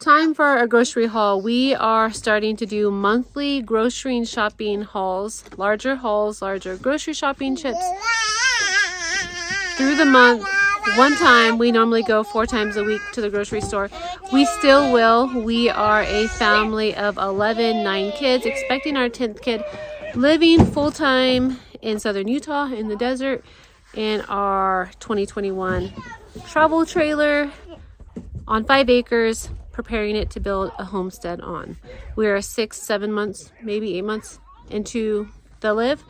time for a grocery haul. We are starting to do monthly grocery and shopping hauls, larger grocery shopping trips through the month. One time, we normally go 4 times a week to the grocery store. We still will. We are a family of 11, 9 kids, expecting our 10th kid, living full-time in southern Utah in the desert in our 2021 travel trailer on 5 acres, preparing it to build a homestead on. We are 6, 7 months, maybe 8 months into the live.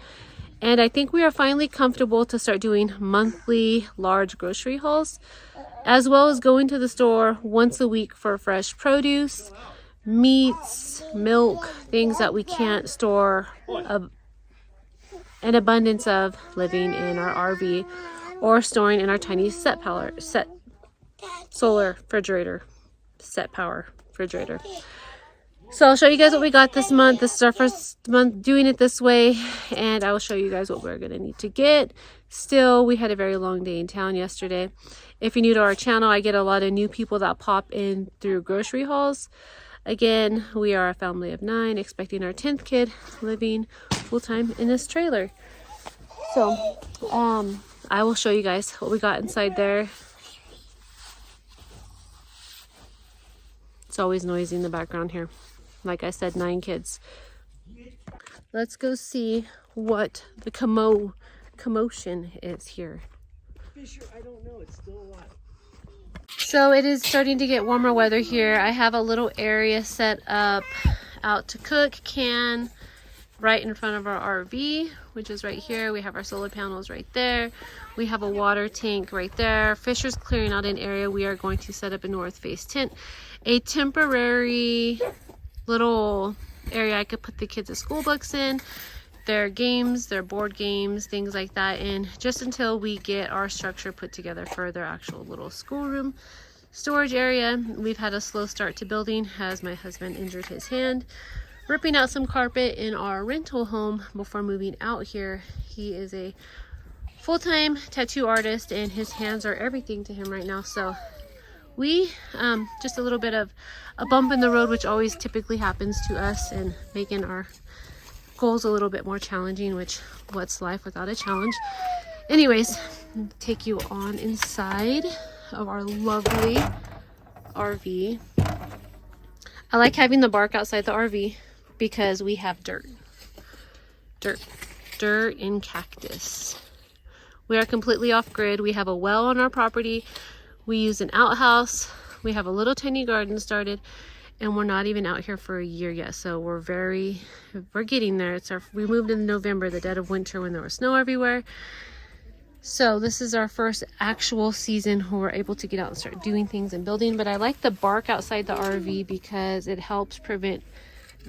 And I think we are finally comfortable to start doing monthly large grocery hauls, as well as going to the store once a week for fresh produce, meats, milk, things that we can't store an abundance of living in our RV or storing in our tiny solar refrigerator, set power refrigerator. So I'll show you guys what we got this month. This is our first month doing it this way, and I will show you guys what we're going to need to get. Still, we had a very long day in town yesterday. If you're new to our channel, I get a lot of new people that pop in through grocery hauls. Again, we are a family of 9, expecting our 10th kid, living full-time in this trailer. So, I will show you guys what we got inside there. It's always noisy in the background here. Like I said, 9 kids. Let's go see what the commotion is here. Fisher, I don't know. It's still alive. So it is starting to get warmer weather here. I have a little area set up out to cook, can right in front of our RV, which is right here. We have our solar panels right there. We have a water tank right there. Fisher's clearing out an area. We are going to set up a north face tent, a temporary little area I could put the kids' school books in, their games, their board games, things like that, and just until we get our structure put together for their actual little schoolroom storage area. We've had a slow start to building as my husband injured his hand ripping out some carpet in our rental home before moving out here. He is a full-time tattoo artist and his hands are everything to him right now. So we just a little bit of a bump in the road, which always typically happens to us, and making our goals a little bit more challenging, which what's life without a challenge? Anyways, take you on inside of our lovely RV. I like having the bark outside the RV because we have dirt and cactus. We are completely off grid. We have a well on our property. We use an outhouse. We have a little tiny garden started, and we're not even out here for a year yet. So we're getting there. We moved in November, the dead of winter, when there was snow everywhere. So this is our first actual season where we're able to get out and start doing things and building. But I like the bark outside the RV because it helps prevent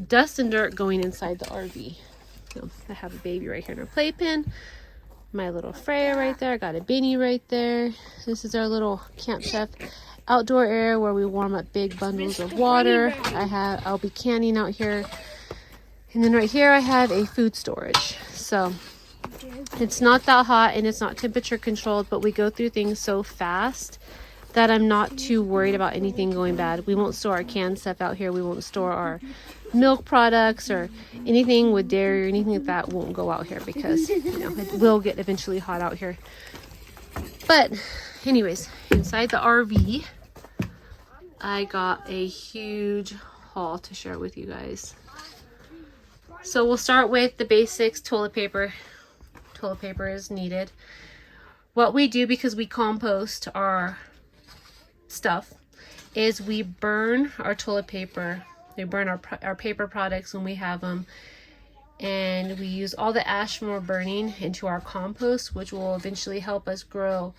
dust and dirt going inside the RV. So I have a baby right here in our playpen. My little Freya right there. I got a Benny right there. This is our little Camp Chef outdoor area where we warm up big bundles of water. I'll be canning out here. And then right here I have a food storage. So it's not that hot and it's not temperature controlled, but we go through things so fast that I'm not too worried about anything going bad. We won't store our canned stuff out here. We won't store our milk products or anything with dairy or anything like that won't go out here because, you know, it will get eventually hot out here. But anyways, inside the RV, I got a huge haul to share with you guys. So we'll start with the basics. Toilet paper. Toilet paper is needed. What we do, because we compost our stuff, is we burn our toilet paper. We burn our paper products when we have them, and we use all the ash from our burning into our compost, which will eventually help us grow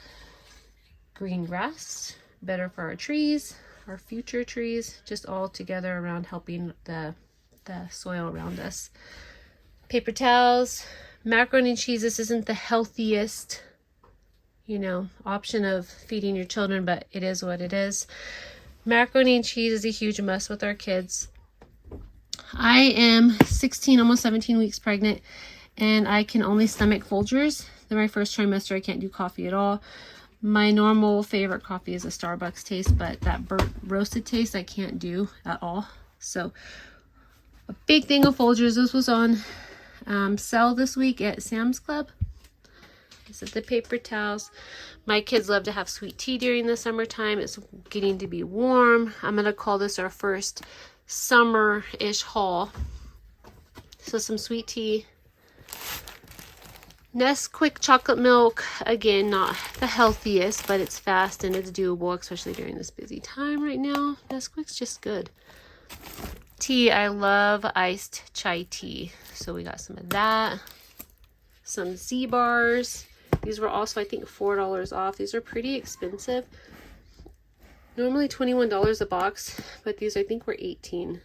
green grass, better for our trees, our future trees, just all together around helping the soil around us. Paper towels, macaroni and cheese. This isn't the healthiest, option of feeding your children, but it is what it is. Macaroni and cheese is a huge must with our kids. I am 16, almost 17 weeks pregnant, and I can only stomach Folgers. In my first trimester, I can't do coffee at all. My normal favorite coffee is a Starbucks taste, but that burnt roasted taste I can't do at all. So a big thing of Folgers. This was on sale this week at Sam's Club. This is the paper towels. My kids love to have sweet tea during the summertime. It's getting to be warm. I'm going to call this our first summer-ish haul. So some sweet tea. Nesquik chocolate milk, again, not the healthiest, but it's fast and it's doable, especially during this busy time right now. Nesquik's just good. Tea, I love iced chai tea, so we got some of that. Some Z bars. These were also, I think, $4 off. These are pretty expensive. Normally $21 a box, but these I think were $18.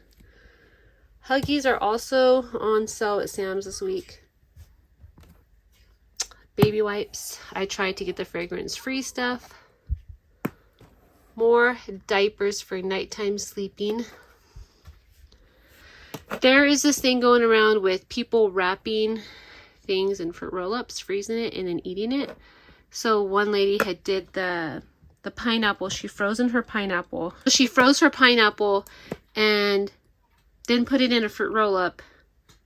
Huggies are also on sale at Sam's this week. Baby wipes. I tried to get the fragrance-free stuff. More diapers for nighttime sleeping. There is this thing going around with people wrapping things in fruit roll-ups, freezing it, and then eating it. So one lady had did the pineapple. She froze her pineapple. She froze her pineapple and then put it in a fruit roll-up.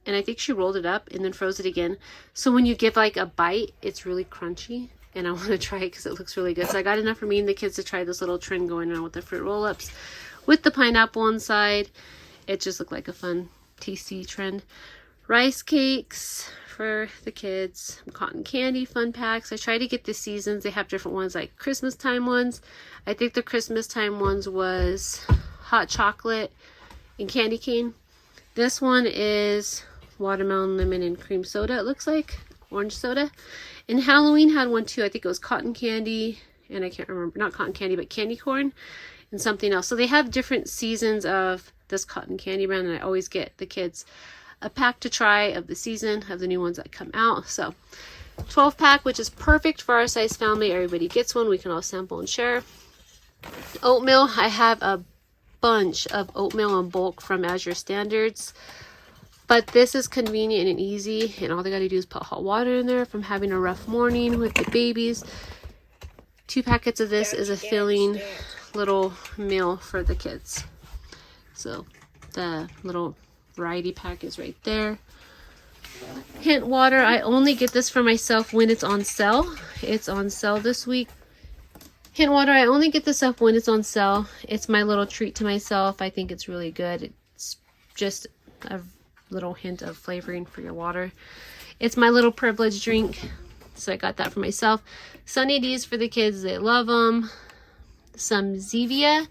And I think she rolled it up and then froze it again. So when you give like a bite, it's really crunchy. And I want to try it because it looks really good. So I got enough for me and the kids to try this little trend going around with the fruit roll-ups with the pineapple inside. It just looked like a fun, tasty trend. Rice cakes for the kids. Cotton candy fun packs. I try to get the seasons. They have different ones, like Christmas time ones. I think the Christmas time ones was hot chocolate and candy cane. This one is watermelon, lemon, and cream soda, it looks like. Orange soda. And Halloween had one too. I think it was cotton candy, and I can't remember. Not cotton candy, but candy corn and something else. So they have different seasons of this cotton candy brand, and I always get the kids a pack to try of the season, of the new ones that come out. So 12 pack, which is perfect for our size family. Everybody gets one. We can all sample and share. Oatmeal. I have a bunch of oatmeal in bulk from Azure Standards. But this is convenient and easy, and all they got to do is put hot water in there from having a rough morning with the babies. 2 packets of this is a filling little meal for the kids. So the little variety pack is right there. Hint water, I only get this for myself when it's on sale. It's on sale this week. Hint water, I only get this stuff when it's on sale. It's my little treat to myself. I think it's really good. It's just a little hint of flavoring for your water. It's my little privilege drink, so I got that for myself. Sunny D's for the kids, they love them. Some Zevia.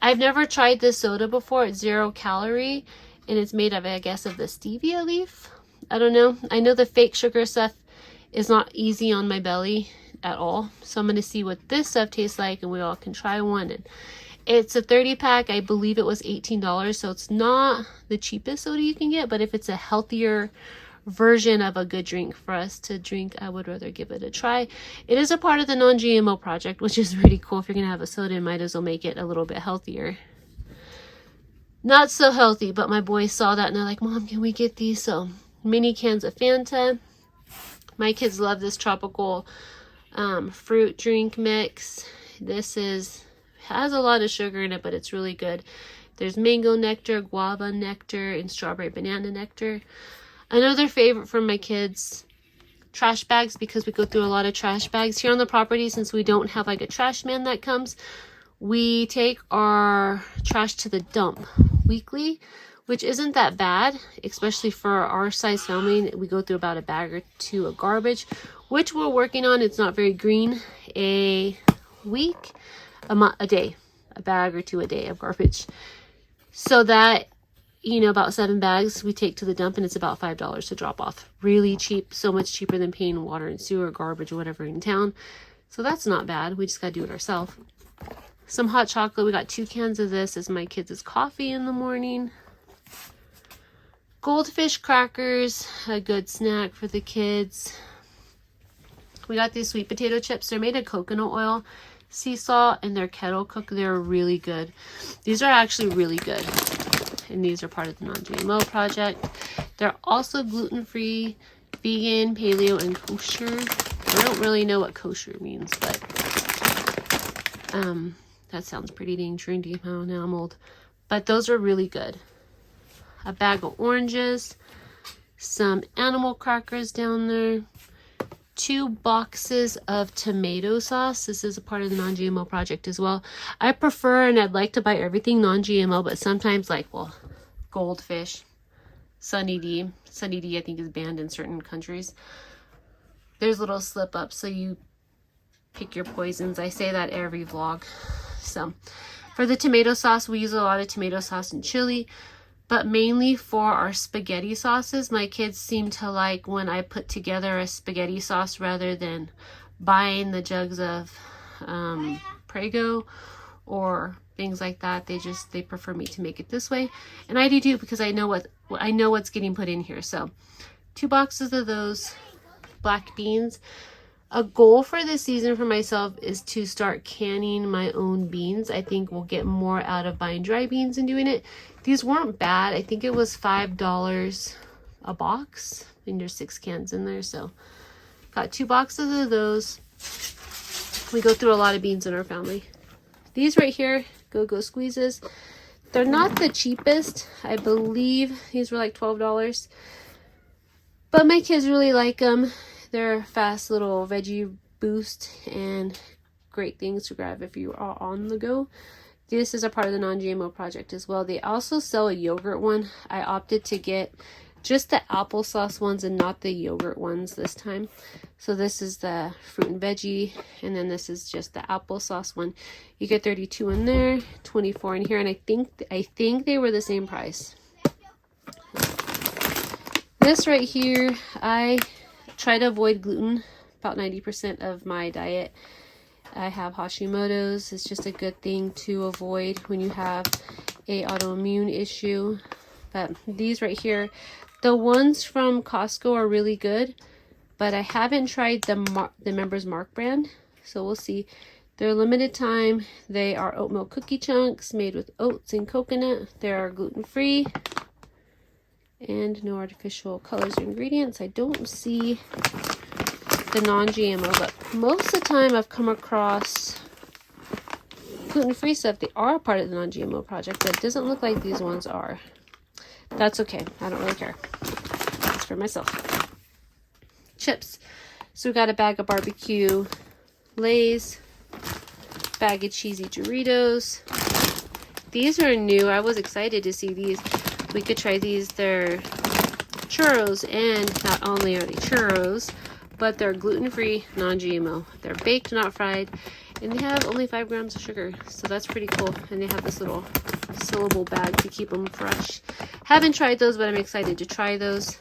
I've never tried this soda before. It's 0 calorie, and it's made of, I guess, of the stevia leaf. I don't know. I know the fake sugar stuff is not easy on my belly at all, so I'm going to see what this stuff tastes like, and we all can try one. And it's a 30 pack. I believe it was $18, so it's not the cheapest soda you can get, but if it's a healthier version of a good drink for us to drink, I would rather give it a try. It is a part of the non-GMO project, which is pretty cool. If you're going to have a soda, you might as well make it a little bit healthier. Not so healthy, but my boys saw that and they're like, Mom, can we get these? So mini cans of Fanta. My kids love this tropical fruit drink mix. This has a lot of sugar in it, but it's really good. There's mango nectar, guava nectar, and strawberry banana nectar. Another favorite for my kids, trash bags, because we go through a lot of trash bags here on the property. Since we don't have like a trash man that comes, we take our trash to the dump weekly, which isn't that bad, especially for our size family. We go through about a bag or 2 of garbage, which we're working on. It's not very green. A week, a day, a bag or 2 a day of garbage. So that, you know, about 7 bags we take to the dump, and it's about $5 to drop off. Really cheap, so much cheaper than paying water and sewer, garbage, or whatever in town. So that's not bad. We just gotta do it ourselves. Some hot chocolate. We got 2 cans of this as my kids' coffee in the morning. Goldfish crackers, a good snack for the kids. We got these sweet potato chips. They're made of coconut oil, sea salt, and they're kettle cooked. They're really good. These are actually really good. And these are part of the non-GMO project. They're also gluten-free, vegan, paleo, and kosher. I don't really know what kosher means, but That sounds pretty dang trendy. Oh, now I'm old. But those are really good. A bag of oranges, some animal crackers down there, 2 boxes of tomato sauce. This is a part of the non-GMO project as well. I prefer, and I'd like to buy everything non-GMO, but sometimes like, well, goldfish, Sunny D. Sunny D I think is banned in certain countries. There's little slip ups, so you pick your poisons. I say that every vlog. So for the tomato sauce, we use a lot of tomato sauce and chili, but mainly for our spaghetti sauces. My kids seem to like when I put together a spaghetti sauce rather than buying the jugs of Prego or things like that. They prefer me to make it this way, and I do too, because I know what's getting put in here. So 2 boxes of those. Black beans. A goal for this season for myself is to start canning my own beans. I think we'll get more out of buying dry beans and doing it. These weren't bad. I think it was $5 a box. I think there's 6 cans in there. So got 2 boxes of those. We go through a lot of beans in our family. These right here, Go-Go Squeezes. They're not the cheapest. I believe these were like $12. But my kids really like them. They're fast little veggie boost and great things to grab if you are on the go. This is a part of the non-GMO project as well. They also sell a yogurt one. I opted to get just the applesauce ones and not the yogurt ones this time. So this is the fruit and veggie, and then this is just the applesauce one. You get 32 in there, 24 in here, and I think they were the same price. This right here, I try to avoid gluten about 90% of my diet. I have Hashimoto's. It's just a good thing to avoid when you have a autoimmune issue. But these right here, the ones from Costco are really good, but I haven't tried the Members Mark brand, so we'll see. They're limited time. They are oat milk cookie chunks made with oats and coconut. They are gluten-free and no artificial colors or ingredients. I don't see the non-GMO, but most of the time I've come across gluten-free stuff. They are a part of the non-GMO project, but it doesn't look like these ones are. That's okay. I don't really care. It's for myself. Chips. So we got a bag of barbecue Lay's, bag of cheesy Doritos. These are new. I was excited to see these. We could try these. They're churros, and not only are they churros, but they're gluten-free, non-GMO. They're baked, not fried, and they have only 5 grams of sugar, so that's pretty cool. And they have this little sealable bag to keep them fresh. Haven't tried those, but I'm excited to try those.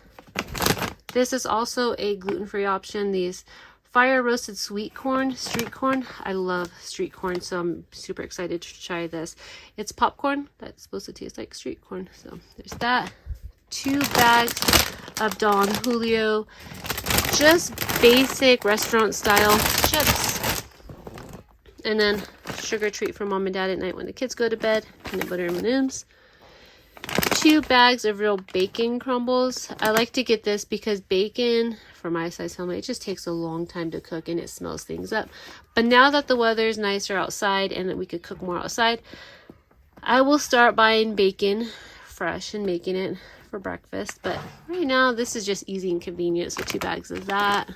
This is also a gluten-free option. These fire roasted sweet corn, street corn. I love street corn, so I'm super excited to try this. It's popcorn that's supposed to taste like street corn. So there's that. 2 bags of Don Julio, just basic restaurant style chips. And then sugar treat for mom and dad at night when the kids go to bed. Peanut butter M&Ms. 2 bags of real bacon crumbles. I like to get this because bacon, for my size family, it just takes a long time to cook and it smells things up. But now that the weather is nicer outside and that we could cook more outside, I will start buying bacon fresh and making it for breakfast. But right now, this is just easy and convenient. So 2 bags of that.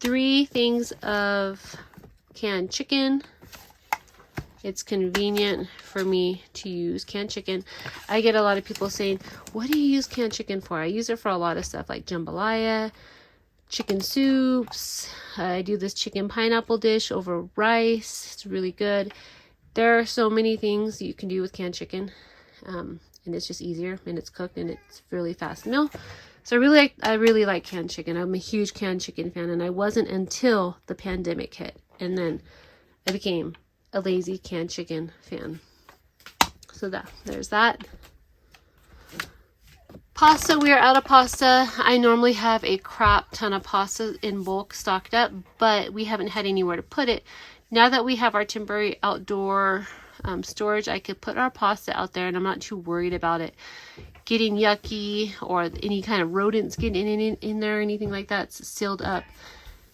3 things of canned chicken. It's convenient for me to use canned chicken. I get a lot of people saying, what do you use canned chicken for? I use it for a lot of stuff like jambalaya, chicken soups. I do this chicken pineapple dish over rice. It's really good. There are so many things you can do with canned chicken. And it's just easier, and it's cooked, and it's really fast meal. So I really like canned chicken. I'm a huge canned chicken fan, and I wasn't until the pandemic hit. And then I became a lazy canned chicken fan. So there's that. Pasta, we are out of pasta. I normally have a crap ton of pasta in bulk stocked up, but we haven't had anywhere to put it. Now that we have our temporary outdoor storage, I could put our pasta out there, and I'm not too worried about it getting yucky or any kind of rodents getting in there or anything like that. It's sealed up.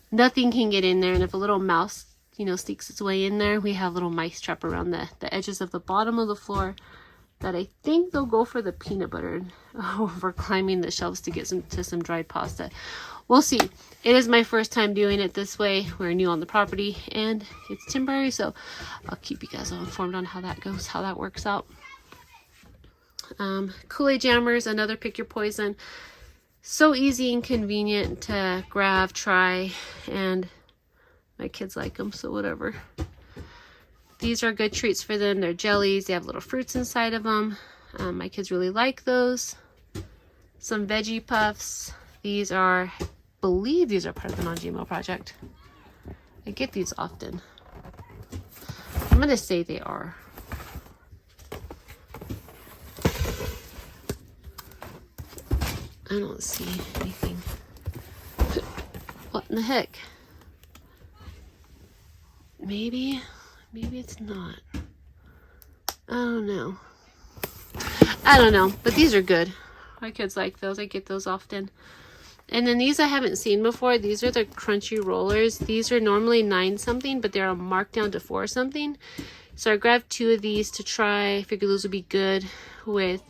Nothing can get in there, and if a little mouse you know, sneaks its way in there. We have little mice trap around the edges of the bottom of the floor that I think they'll go for the peanut butter. Oh, we're climbing the shelves to get some dried pasta. We'll see. It is my first time doing it this way. We're new on the property and it's temporary, so I'll keep you guys all informed on how that goes, how that works out. Kool-Aid jammers, another pick your poison. So easy and convenient to grab, try, and my kids like them, so whatever. These are good treats for them. They're jellies. They have little fruits inside of them. My kids really like those. Some veggie puffs. These are, I believe these are part of the non-GMO project. I get these often. I'm going to say they are. I don't see anything. What in the heck? Maybe it's not. I don't know. But these are good. My kids like those. I get those often. And then these I haven't seen before. These are the crunchy rollers. These are normally 9 something, but they're marked down to 4 something. So I grabbed 2 of these to try. I figured those would be good with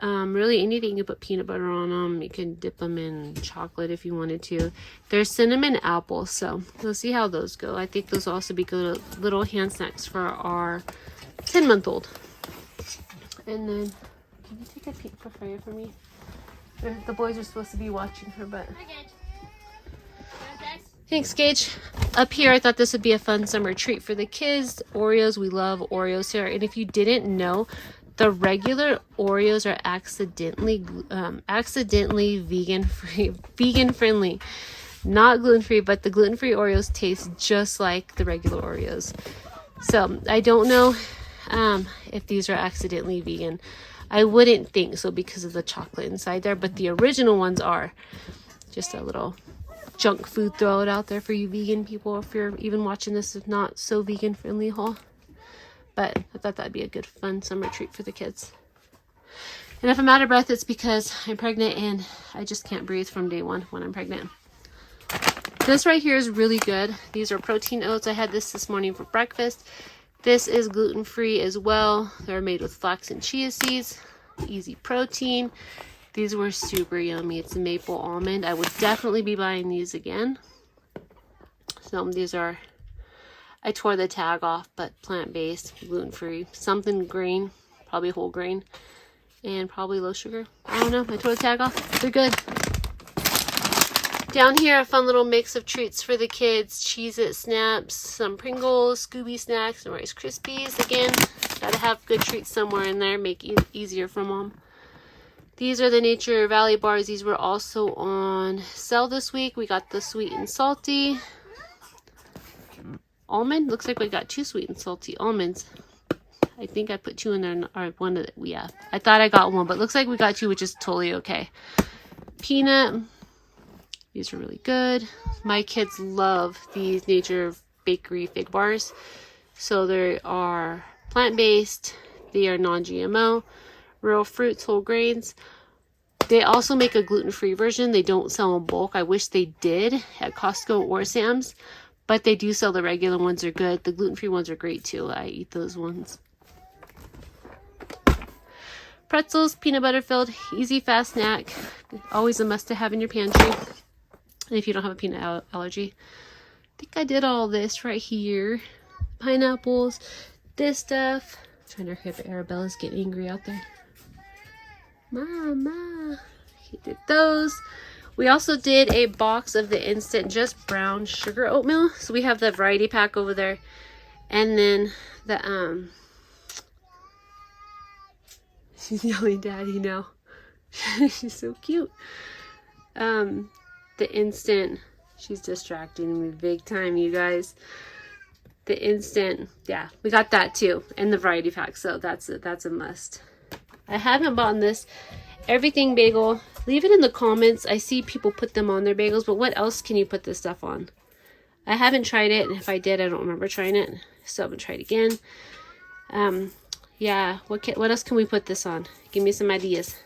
really anything. You put peanut butter on them. You can dip them in chocolate if you wanted to. They're cinnamon apple, so we'll see how those go. I think those will also be good little hand snacks for our 10-month-old. And then, can you take a peek for Freya for me? The boys are supposed to be watching her, but... Thanks, Gage. Up here, I thought this would be a fun summer treat for the kids. Oreos, we love Oreos here. And if you didn't know, the regular Oreos are accidentally vegan friendly, not gluten-free, but the gluten-free Oreos taste just like the regular Oreos. So I don't know if these are accidentally vegan. I wouldn't think so because of the chocolate inside there, but the original ones are. Just a little junk food, throw it out there for you vegan people if you're even watching this if not so vegan friendly haul. But I thought that'd be a good fun summer treat for the kids. And if I'm out of breath, it's because I'm pregnant and I just can't breathe from day one when I'm pregnant. This right here is really good. These are protein oats. I had this morning for breakfast. This is gluten-free as well. They're made with flax and chia seeds. Easy protein. These were super yummy. It's a maple almond. I would definitely be buying these again. So these are, I tore the tag off, but plant-based, gluten-free, something green, probably whole grain, and probably low sugar. I don't know. I tore the tag off. They're good. Down here, a fun little mix of treats for the kids. Cheez-It Snaps, some Pringles, Scooby Snacks, and Rice Krispies. Again, gotta have good treats somewhere in there. Make it easier for mom. These are the Nature Valley bars. These were also on sale this week. We got the sweet and salty almond. Looks like we got 2 sweet and salty almonds. I think I put 2 in there, or one of the, yeah. I thought I got 1, but looks like we got 2, which is totally okay. Peanut. These are really good. My kids love these Nature Bakery fig bars. So they are plant-based. They are non-GMO. Real fruits, whole grains. They also make a gluten-free version. They don't sell in bulk. I wish they did at Costco or Sam's. But they do sell the regular ones. They're good. The gluten-free ones are great too. I eat those ones. Pretzels, peanut butter filled, easy fast snack. Always a must to have in your pantry. If you don't have a peanut allergy. I think I did all this right here. Pineapples, this stuff. I'm trying to hurry up. Arabella's getting angry out there. Mama. He did those. We also did a box of the instant just brown sugar oatmeal. So we have the variety pack over there. And then the she's yelling daddy now. She's so cute. The instant, she's distracting me big time, you guys. The instant, yeah, we got that too, and the variety pack, so that's a must. I haven't bought this everything bagel. Leave it in the comments. I see people put them on their bagels, but what else can you put this stuff on? I haven't tried it, and if I did, I don't remember trying it, so I'm gonna try it again. Yeah, what else can we put this on? Give me some ideas.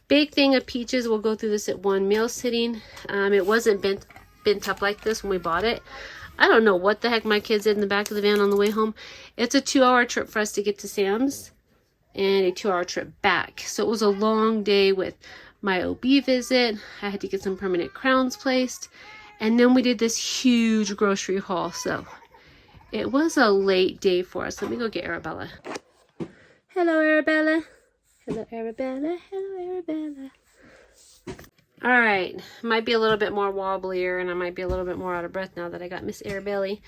Big thing of peaches. We'll go through this at one meal sitting. It wasn't bent up like this when we bought it. I don't know what the heck my kids did in the back of the van on the way home. It's a 2-hour trip for us to get to Sam's and a 2-hour trip back. So it was a long day with my OB visit. I had to get some permanent crowns placed. And then we did this huge grocery haul. So it was a late day for us. Let me go get Arabella. Hello, Arabella. Hello, Arabella. Hello, Arabella. All right, might be a little bit more wobblier and I might be a little bit more out of breath now that I got Miss Arabelli.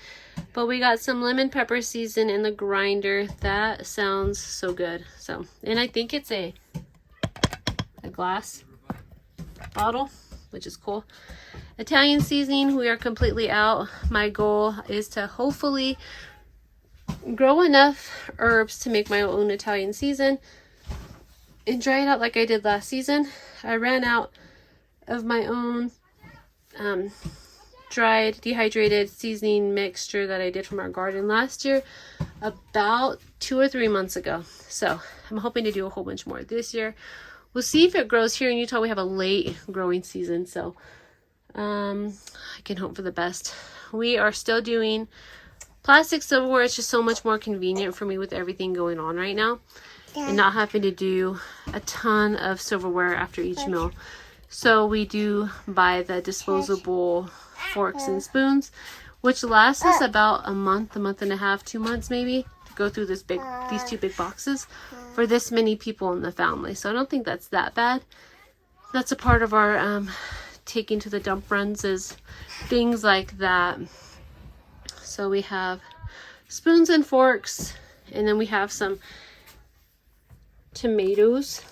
But we got some lemon pepper season in the grinder. That sounds so good. So, and I think it's a glass bottle, which is cool. Italian seasoning, we are completely out. My goal is to hopefully grow enough herbs to make my own Italian season and dry it out like I did last season. I ran out of my own dried dehydrated seasoning mixture that I did from our garden last year about 2 or 3 months ago. So I'm hoping to do a whole bunch more this year. We'll see if it grows. Here in Utah we have a late growing season, so I can hope for the best. We are still doing plastic silverware. It's just so much more convenient for me with everything going on right now and not having to do a ton of silverware after each meal. So we do buy the disposable forks and spoons, which lasts us about a month and a half, 2 months maybe, to go through these 2 big boxes for this many people in the family. So I don't think that's that bad. That's a part of our taking to the dump runs, is things like that. So we have spoons and forks, and then we have some tomatoes,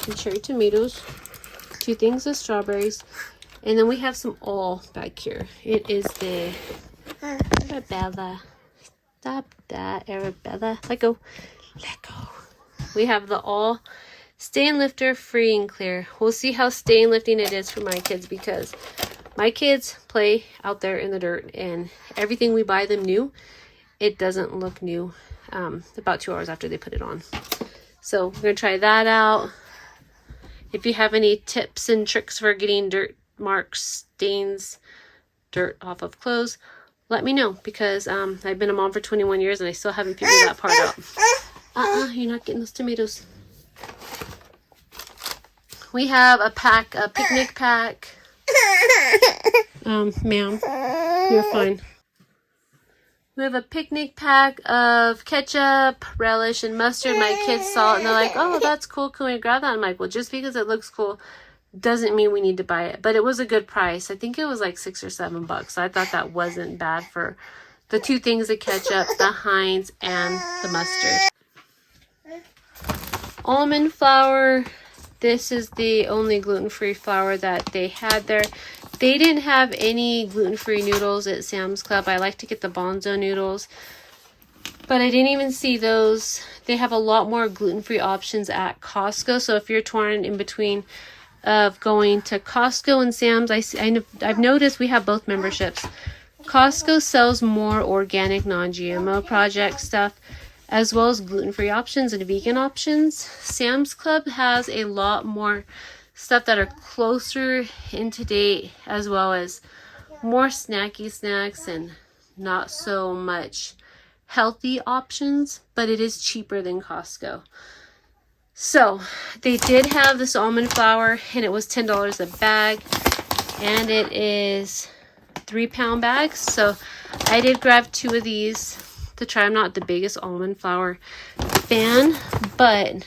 and cherry tomatoes, 2 things of strawberries, and then we have some all back here. It is the Arabella. Stop that, Arabella. Let go. Let go. We have the all stain lifter, free and clear. We'll see how stain lifting it is for my kids, because my kids play out there in the dirt, and everything we buy them new, it doesn't look new about 2 hours after they put it on. So we're going to try that out. If you have any tips and tricks for getting dirt marks, stains, dirt off of clothes, let me know, because I've been a mom for 21 years and I still haven't figured that part out. You're not getting those tomatoes. We have a picnic pack. Ma'am, you're fine. We have a picnic pack of ketchup, relish, and mustard. My kids saw it and they're like, oh, that's cool. Can we grab that? I'm like, well, just because it looks cool doesn't mean we need to buy it. But it was a good price. I think it was like $6 or $7. So I thought that wasn't bad for the 2 things of ketchup, the Heinz, and the mustard. Almond flour. This is the only gluten-free flour that they had there. They didn't have any gluten-free noodles at Sam's Club. I like to get the Bonzo noodles, but I didn't even see those. They have a lot more gluten-free options at Costco. So if you're torn in between of going to Costco and Sam's, I've noticed we have both memberships. Costco sells more organic, non-GMO project stuff, as well as gluten-free options and vegan options. Sam's Club has a lot more stuff that are closer into date, as well as more snacky snacks and not so much healthy options, but it is cheaper than Costco. So they did have this almond flour, and it was $10 a bag, and it is 3-pound bags. So I did grab 2 of these to try. I'm not the biggest almond flour fan, but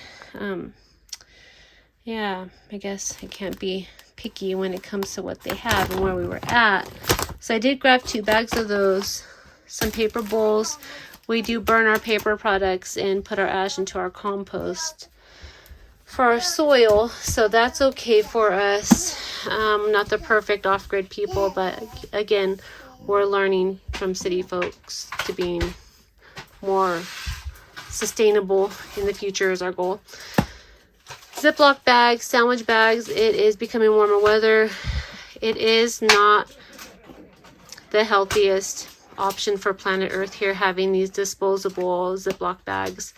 yeah, I guess I can't be picky when it comes to what they have and where we were at. So I did grab 2 bags of those, some paper bowls. We do burn our paper products and put our ash into our compost for our soil, so that's okay for us. Not the perfect off-grid people, but again, we're learning from city folks to being more sustainable in the future is our goal. Ziploc bags, sandwich bags. It is becoming warmer weather. It is not the healthiest option for planet Earth here, having these disposable Ziploc bags.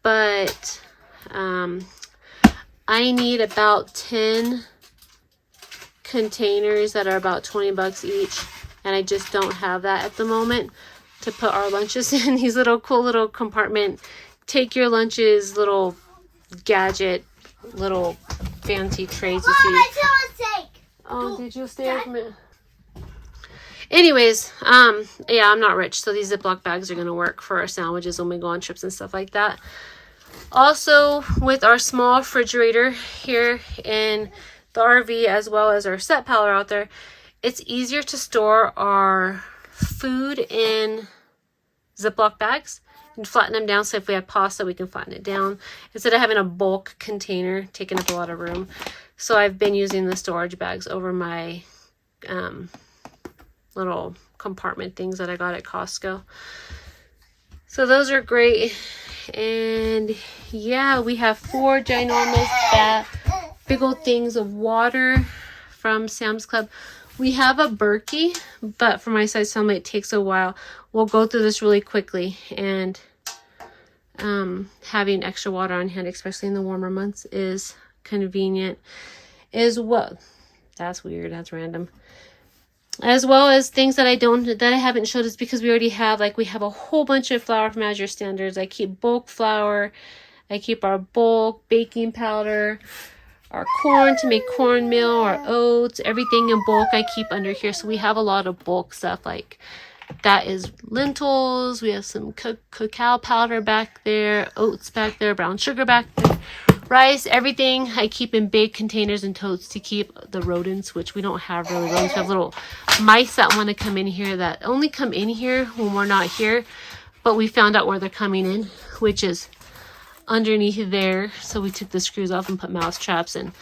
But I need about 10 containers that are about $20 each and I just don't have that at the moment to put our lunches in. These little cool little compartment, take your lunches, little gadget, little fancy trays you see. Oh, did you stay with me? Anyways, yeah, I'm not rich, so these Ziploc bags are gonna work for our sandwiches when we go on trips and stuff like that. Also, with our small refrigerator here in the RV, as well as our set pallet out there, it's easier to store our food in Ziploc bags and flatten them down, so if we have pasta, we can flatten it down instead of having a bulk container taking up a lot of room. So I've been using the storage bags over my little compartment things that I got at Costco. So those are great. And yeah, we have 4 ginormous big old things of water from Sam's Club. We have a Berkey, but for my size family it takes a while. We'll go through this really quickly, and having extra water on hand, especially in the warmer months, is convenient as well. That's weird, that's random. As well as things that I haven't showed is because we already have, like, we have a whole bunch of flour from Azure Standards. I keep bulk flour, I keep our bulk baking powder, our corn to make cornmeal, our oats, everything in bulk I keep under here. So we have a lot of bulk stuff, like that is lentils, we have some cacao powder back there, oats back there, brown sugar back there, rice, everything I keep in big containers and totes to keep the rodents, which we don't have really rodents. We have little mice that want to come in here that only come in here when we're not here, but we found out where they're coming in, which is underneath there. So we took the screws off and put mouse traps and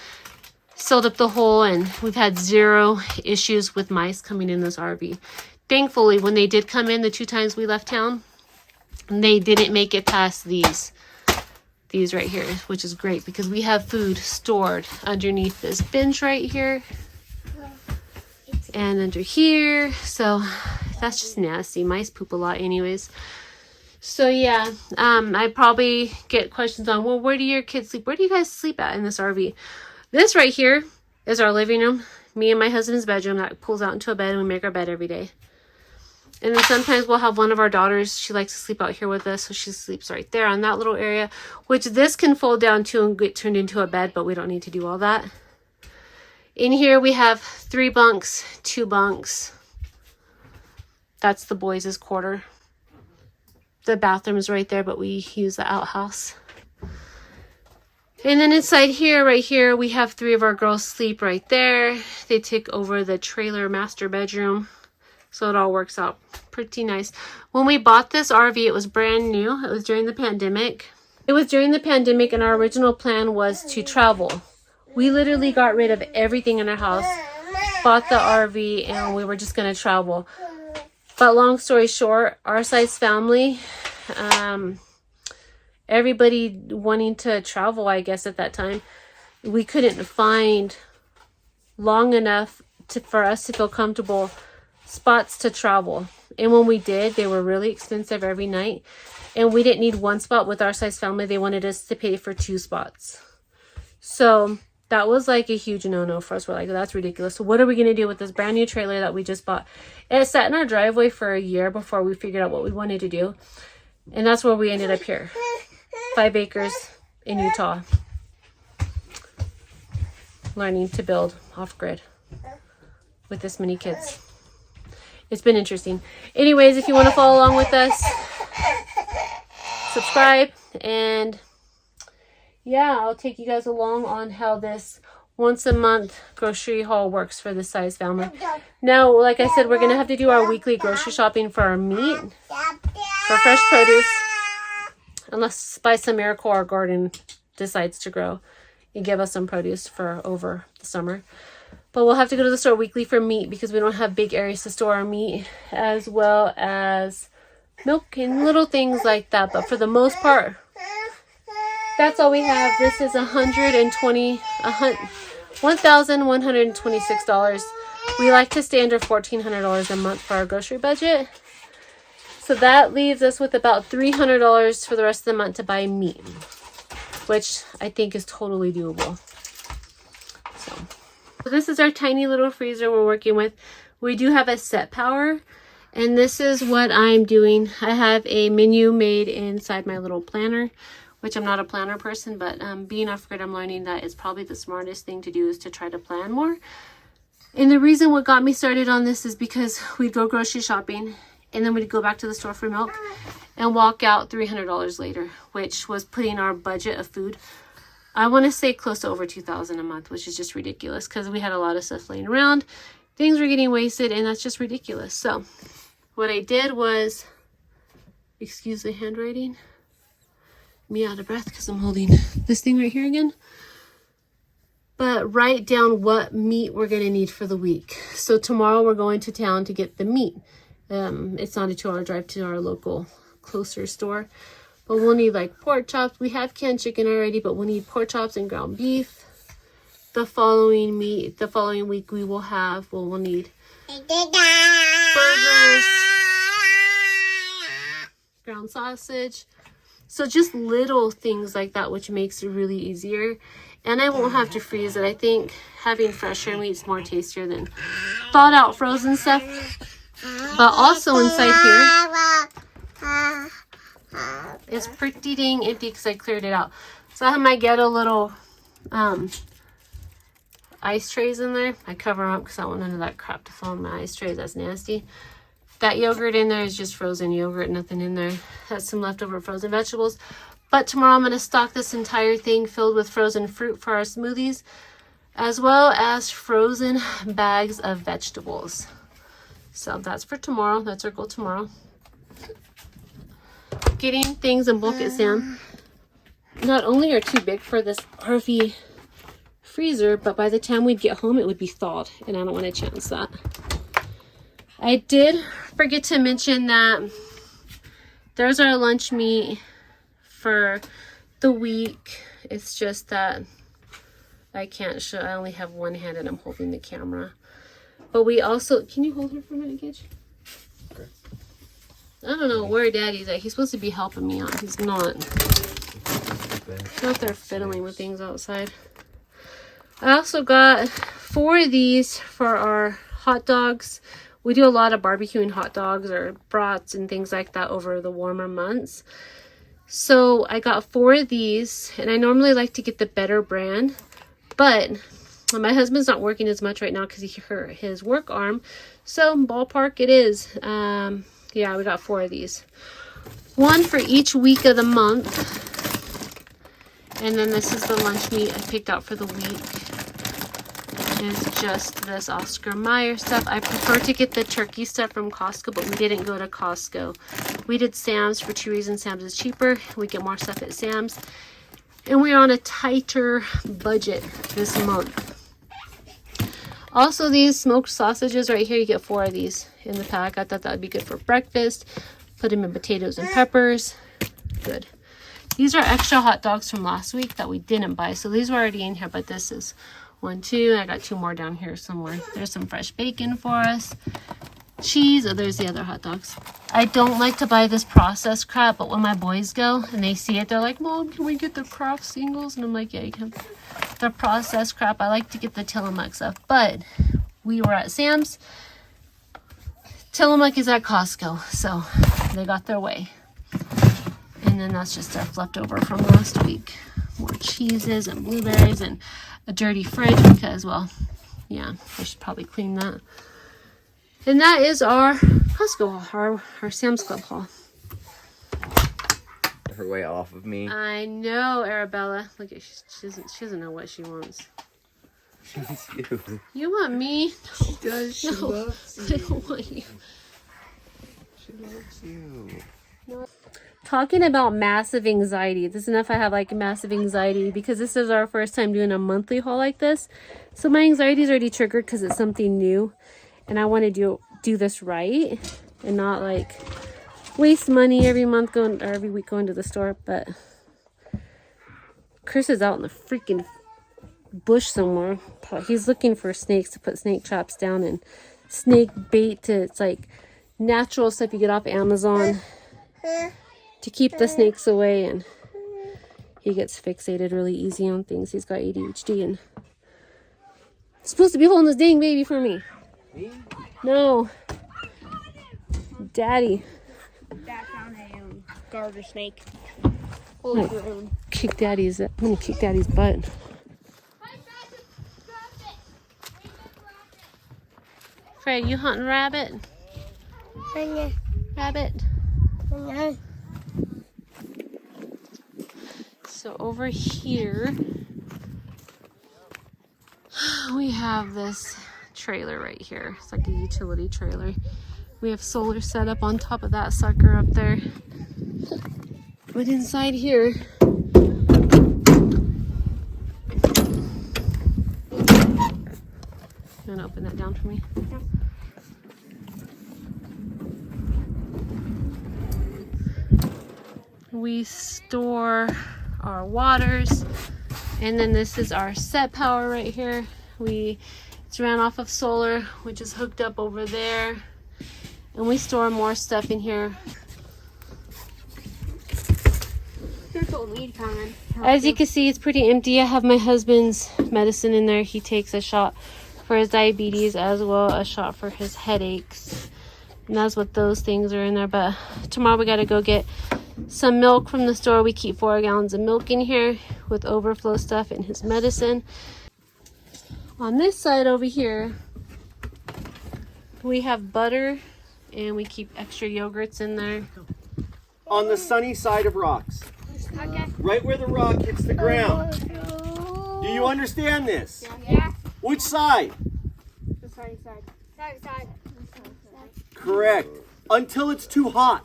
sealed up the hole, and we've had 0 issues with mice coming in this RV. Thankfully, when they did come in the 2 times we left town, they didn't make it past these right here, which is great because we have food stored underneath this bench right here and under here. So that's just nasty. Mice poop a lot anyways. So yeah, I probably get questions on, well, where do your kids sleep? Where do you guys sleep at in this RV? This right here is our living room, me and my husband's bedroom that pulls out into a bed, and we make our bed every day. And then sometimes we'll have one of our daughters, she likes to sleep out here with us, so she sleeps right there on that little area, which this can fold down too and get turned into a bed, but we don't need to do all that. In here we have 3 bunks, 2 bunks. That's the boys' quarter. The bathroom is right there, but we use the outhouse. And then inside here, right here, we have 3 of our girls sleep right there. They take over the trailer master bedroom. So it all works out pretty nice. When we bought this RV, it was brand new. It was during the pandemic. And our original plan was to travel. We literally got rid of everything in our house, bought the RV, and we were just going to travel. But long story short, our size family, everybody wanting to travel, I guess at that time, we couldn't find long enough for us to feel comfortable spots to travel. And when we did, they were really expensive every night, and we didn't need 1 spot. With our size family, they wanted us to pay for 2 spots. So that was like a huge no-no for us. We're like, that's ridiculous. So what are we going to do with this brand new trailer that we just bought? It sat in our driveway for a year before we figured out what we wanted to do, and that's where we ended up here. 5 acres in Utah, learning to build off-grid with this many kids. It's been interesting. Anyways, if you want to follow along with us, subscribe, and yeah, I'll take you guys along on how this once a month grocery haul works for this size family. Now, like I said, we're going to have to do our weekly grocery shopping for our meat, for fresh produce, unless by some miracle our garden decides to grow and give us some produce for over the summer. But we'll have to go to the store weekly for meat because we don't have big areas to store our meat, as well as milk and little things like that. But for the most part, that's all we have. This is $1,126. We like to stay under $1,400 a month for our grocery budget. So that leaves us with about $300 for the rest of the month to buy meat, which I think is totally doable. So this is our tiny little freezer we're working with. We do have a set power, and this is what I'm doing. I have a menu made inside my little planner, which I'm not a planner person, but being off grid, I'm learning that it's probably the smartest thing to do is to try to plan more. And the reason what got me started on this is because we'd go grocery shopping and then we'd go back to the store for milk and walk out $300 later, which was putting our budget of food, I want to say close to over $2,000 a month, which is just ridiculous because we had a lot of stuff laying around. Things were getting wasted, and that's just ridiculous. So what I did was, excuse the handwriting, me out of breath because I'm holding this thing right here again. But write down what meat we're going to need for the week. So tomorrow we're going to town to get the meat. It's not a 2-hour drive to our local closer store. But we'll need like pork chops. We have canned chicken already, but we'll need pork chops and ground beef. The following week we will have, well, we'll need burgers, ground sausage. So just little things like that, which makes it really easier. And I won't have to freeze it. I think having fresher meat is more tastier than thawed out frozen stuff. But also inside here, it's pretty dang empty because I cleared it out. So I have my ghetto little ice trays in there. I cover them up because I don't want none of that crap to fall in my ice trays. That's nasty. That yogurt in there is just frozen yogurt, nothing in there. Has some leftover frozen vegetables. But tomorrow I'm going to stock this entire thing filled with frozen fruit for our smoothies, as well as frozen bags of vegetables. So that's for tomorrow. That's our goal tomorrow. Getting things in bulk at Sam not only are too big for this RV freezer, but by the time we'd get home, it would be thawed, and I don't want to chance that. I did forget to mention that there's our lunch meat for the week. It's just that I can't show. I only have one hand and I'm holding the camera. But we also, can you hold her for a minute, Gage? Okay. I don't know where Daddy's at. He's supposed to be helping me out. He's not. He's out there fiddling with things outside. I also got 4 of these for our hot dogs. We do a lot of barbecuing hot dogs or brats and things like that over the warmer months. So I got 4 of these, and I normally like to get the better brand, but my husband's not working as much right now because he hurt his work arm. So ballpark it is. Yeah, we got 4 of these. 1 for each week of the month. And then this is the lunch meat I picked out for the week. It's just this Oscar Mayer stuff. I prefer to get the turkey stuff from Costco, but we didn't go to Costco. We did Sam's for 2 reasons. Sam's is cheaper. We get more stuff at Sam's. And we're on a tighter budget this month. Also, these smoked sausages right here, you get 4 of these in the pack. I thought that would be good for breakfast. Put them in potatoes and peppers. Good. These are extra hot dogs from last week that we didn't buy. So these were already in here, but this is 1, 2. I got 2 more down here somewhere. There's some fresh bacon for us. Cheese. Oh, there's the other hot dogs. I don't like to buy this processed crap, but when my boys go and they see it, they're like, Mom, can we get the Kraft singles? And I'm like, yeah, you can. The processed crap, I like to get the Tillamook stuff. But we were at Sam's. Tillamook is at Costco, so they got their way. And then that's just stuff left over from last week. More cheeses and blueberries and a dirty fridge because, well, yeah, I should probably clean that. And that is our Costco haul, our Sam's Club haul. Her way off of me. I know, Arabella. Look at she doesn't know what she wants. She wants you. You want me? She does. She loves you. I don't want you. She loves you. No. Talking about massive anxiety. This is enough I have like massive anxiety because this is our first time doing a monthly haul like this. So my anxiety is already triggered because it's something new. And I want to do this right and not like waste money every month going or every week going to the store. But Chris is out in the freaking bush somewhere. He's looking for snakes to put snake traps down and snake bait it's like natural stuff you get off Amazon to keep the snakes away. And he gets fixated really easy on things. He's got ADHD and he's supposed to be holding this dang baby for me. Me? No. Daddy. Dad found a garter snake. What? Kick Daddy's. I'm gonna kick Daddy's butt. Fred, you hunting rabbit? Rabbit. So over here, we have this trailer right here. It's like a utility trailer. We have solar set up on top of that sucker up there. But inside here, you want to open that down for me? Yeah. We store our waters, and then this is our set power right here. It's ran off of solar, which is hooked up over there, and we store more stuff in here. There's a weed coming. As you can see, it's pretty empty. I have my husband's medicine in there. He takes a shot for his diabetes as well as a shot for his headaches, and that's what those things are in there. But tomorrow we got to go get some milk from the store. We keep 4 gallons of milk in here with overflow stuff and his medicine. On this side over here, we have butter, and we keep extra yogurts in there. On the sunny side of rocks. Okay. Right where the rock hits the ground. Do you understand this? Yeah. Which side? The sunny side. Sunny side. Correct. Until it's too hot.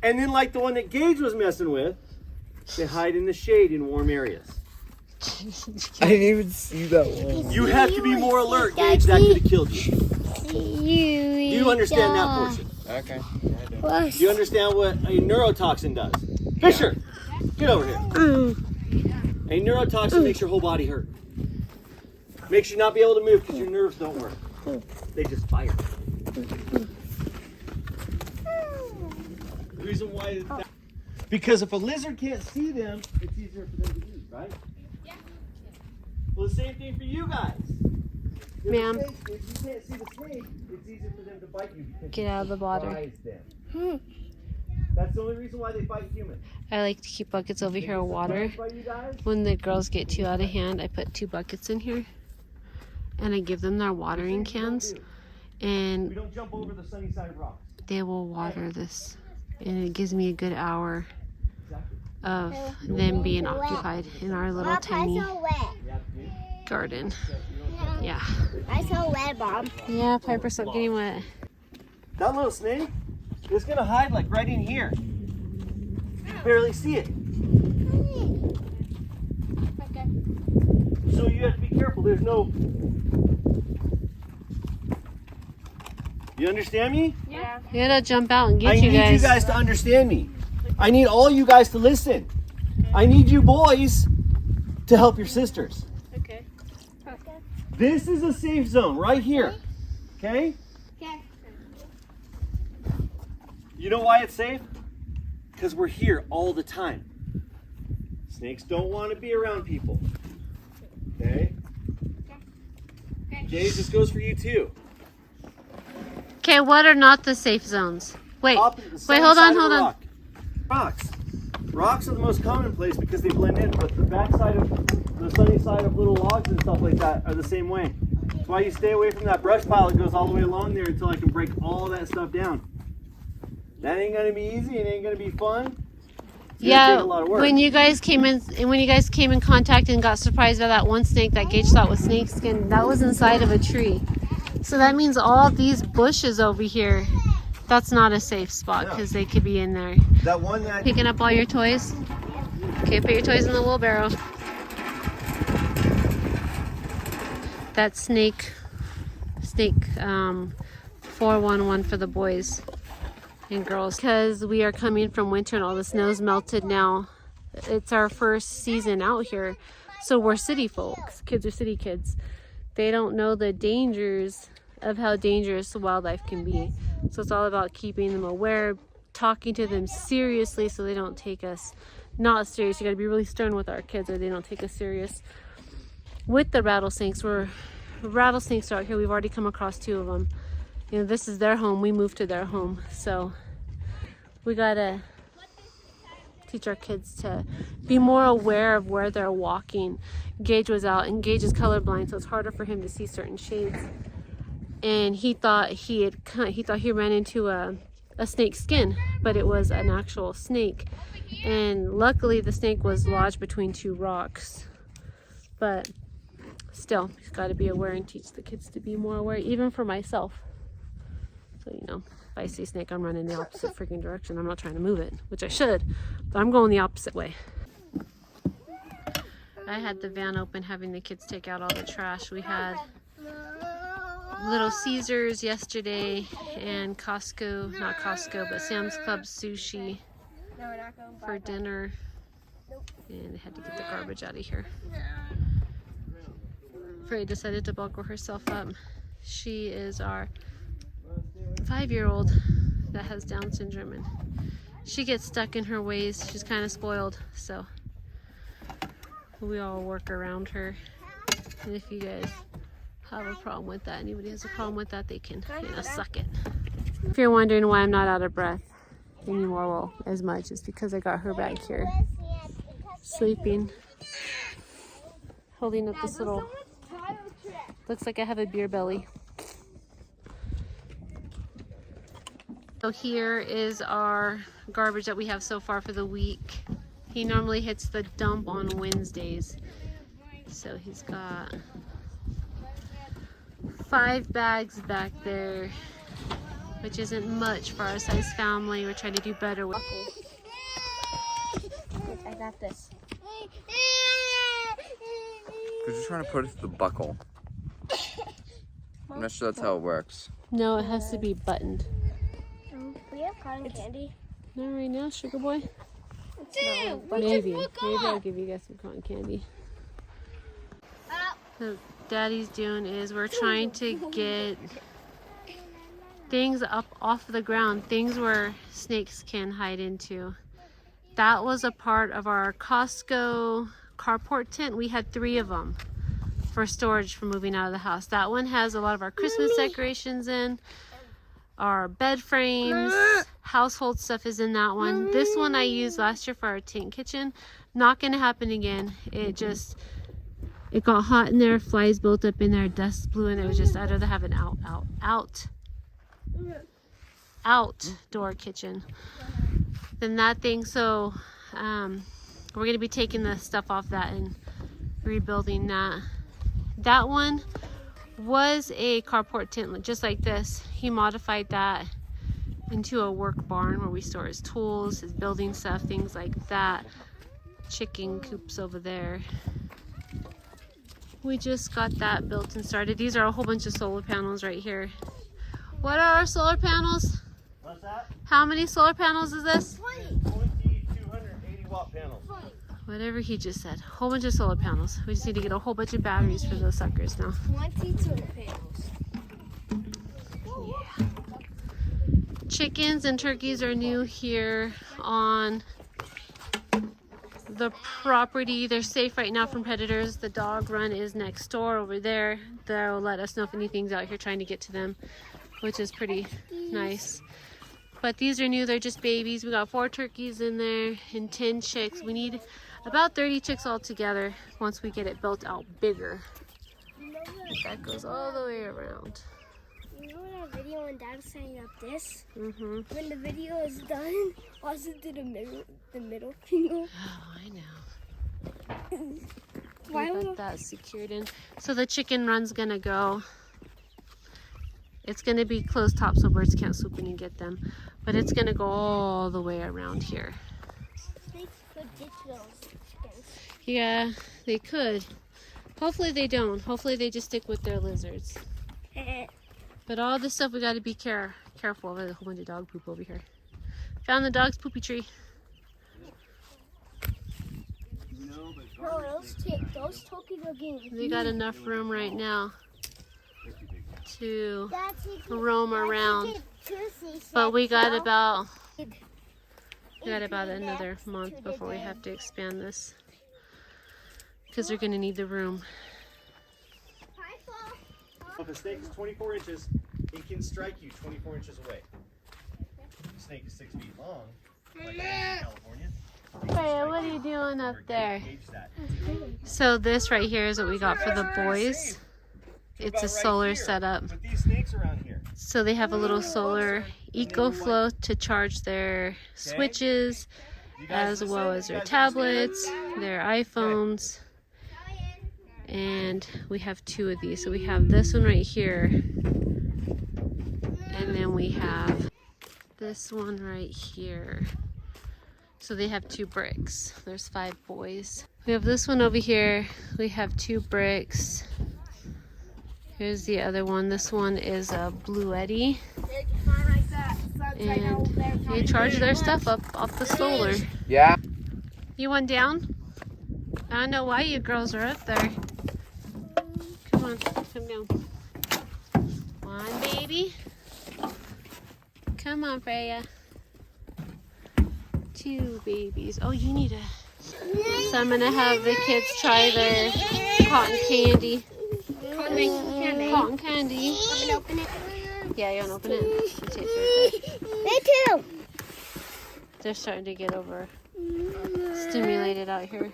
And then like the one that Gage was messing with, they hide in the shade in warm areas. I didn't even see that one. You have to be more alert, Gage. That could have killed you. Do you understand that portion? Okay. Do you understand what a neurotoxin does? Fisher, get over here. A neurotoxin makes your whole body hurt. Makes you not be able to move because your nerves don't work. They just fire. The reason why because if a lizard can't see them, it's easier for them to eat, right? Yeah. Well, the same thing for you guys. Ma'am. If you can't see the snake, it's easier for them to bite you because Get out of the water. them. That's the only reason why they bite humans. I like to keep buckets over here of water. When the girls get too out of hand, I put 2 buckets in here, and I give them their watering cans, We and don't jump over the sunny side of rocks. they will water this, and it gives me a good hour of them being occupied in our little tiny garden. Yeah. I so wet, Bob. Yeah, Piper's not getting wet. That little snake is gonna hide like right in here. You barely see it. Okay. So you have to be careful. There's no. You understand me? Yeah. I gotta jump out and get I you need guys. you guys to understand me. I need all you guys to listen. I need you boys to help your sisters. Okay. This is a safe zone right here. Okay? Okay. You know why it's safe? Because we're here all the time. Snakes don't want to be around people. Okay? Jay, this goes for you too. Okay, what are not the safe zones? Wait, Opposite the sunny hold side on, of hold a on. rock. Rocks. Rocks are the most commonplace because they blend in, but the back side of the sunny side of little logs and stuff like that are the same way. That's why you stay away from that brush pile that goes all the way along there until I can break all that stuff down. That ain't gonna be easy. It ain't gonna be fun. It's gonna Yeah, take a lot of work. when you guys came in contact and got surprised by that one snake that Gage thought was snake skin, that was inside of a tree. So that means all these bushes over here, that's not a safe spot because they could be in there. That one that Picking up all your toys. Okay, put your toys in the wheelbarrow. That snake 411 for the boys and girls. Because we are coming from winter and all the snow's melted now. It's our first season out here. So we're city folks. Kids are city kids. They don't know the dangers of how dangerous wildlife can be. So it's all about keeping them aware, talking to them seriously so they don't take us not serious. You got to be really stern with our kids or they don't take us serious. With the rattlesnakes, we're rattlesnakes are out here. We've already come across 2 of them. You know, this is their home. We moved to their home. So we gotta teach our kids to be more aware of where they're walking. Gage was out, and Gage is colorblind, so it's harder for him to see certain shades. And he thought he ran into a snake skin, but it was an actual snake. And luckily the snake was lodged between 2 rocks. But still, he's got to be aware and teach the kids to be more aware, even for myself. So, you know, if I see a snake, I'm running the opposite freaking direction. I'm not trying to move it, which I should, but I'm going the opposite way. I had the van open, having the kids take out all the trash. We had Little Caesars yesterday and Costco, not Costco, but Sam's Club sushi for dinner. And I had to get the garbage out of here. Frey decided to buckle herself up. She is our 5-year-old that has Down syndrome, and she gets stuck in her ways. She's kind of spoiled, so we all work around her. And if you guys have a problem with that, anybody has a problem with that, they can, you know, suck it. If you're wondering why I'm not out of breath anymore, well, as much, it's because I got her back here sleeping, holding up this little, looks like I have a beer belly. So here is our garbage that we have so far for the week. He normally hits the dump on Wednesdays, so he's got 5 bags back there, which isn't much for our size family. We're trying to do better with it. I got this. Because you're trying to put it through the buckle. I'm not sure that's how it works. No, it has to be buttoned. We have cotton candy. Not right now, sugar boy. Dude, Maybe I'll give you guys some cotton candy. So Daddy's doing is we're trying to get things up off the ground, things where snakes can hide into. That was a part of our Costco carport tent. We had 3 of them for storage for moving out of the house. That one has a lot of our Christmas decorations in, our bed frames, household stuff is in that one. This one I used last year for our tent kitchen. Not gonna happen again. It got hot in there, flies built up in there, dust blew in. It was just, I'd rather have an outdoor kitchen than that thing. So we're gonna be taking the stuff off that and rebuilding that. That one was a carport tent just like this. He modified that into a work barn where we store his tools, his building stuff, things like that. Chicken coops over there. We just got that built and started. These are a whole bunch of solar panels right here. What are our solar panels? What's that? How many solar panels is this? 280 watt panels. Whatever he just said. Whole bunch of solar panels. We just need to get a whole bunch of batteries for those suckers now. 20 solar panels. Yeah. Chickens and turkeys are new here on the property. They're safe right now from predators. The dog run is next door over there. They'll let us know if anything's out here trying to get to them, which is pretty nice. But these are new. They're just babies. We got 4 turkeys in there and 10 chicks. We need about 30 chicks altogether once we get it built out bigger. That goes all the way around. You know that video when Dad was setting up this? Mm-hmm. When the video is done, also do the middle finger. Oh, I know. Why We would got that secured in. So the chicken run's gonna go. It's gonna be closed top so birds can't swoop in and get them. But it's gonna go all the way around here. snakes could get those chickens? Yeah, they could. Hopefully they don't. Hopefully they just stick with their lizards. But all this stuff we gotta be careful. There's a whole bunch of dog poop over here. Found the dog's poopy tree. No, those turkeys are getting We got enough room right now to That's roam around. But we got about another month before we have to expand this because they're gonna need the room. If a snake is 24 inches, it can strike you 24 inches away. If a snake is 6 feet long, like in California. Freya, what are you doing up there? So this right here is what we got for the boys. It's a solar setup. With these snakes around here. So they have a little solar EcoFlow to charge their switches, as well as their tablets, their iPhones. And we have 2 of these. So we have this one right here. And then we have this one right here. So they have 2 bricks. There's 5 boys. We have this one over here. We have 2 bricks. Here's the other one. This one is a Blue Eddy. And they charge their stuff up off the solar. Yeah. You want down? I don't know why you girls are up there. Come on, come down. Come on, baby. Come on, Freya. 2 babies. Oh, you need a... So I'm gonna have the kids try their cotton candy. Cotton candy. I'm gonna open it. Yeah, you wanna open it? It tastes really good. Me too. They're starting to get over stimulated out here.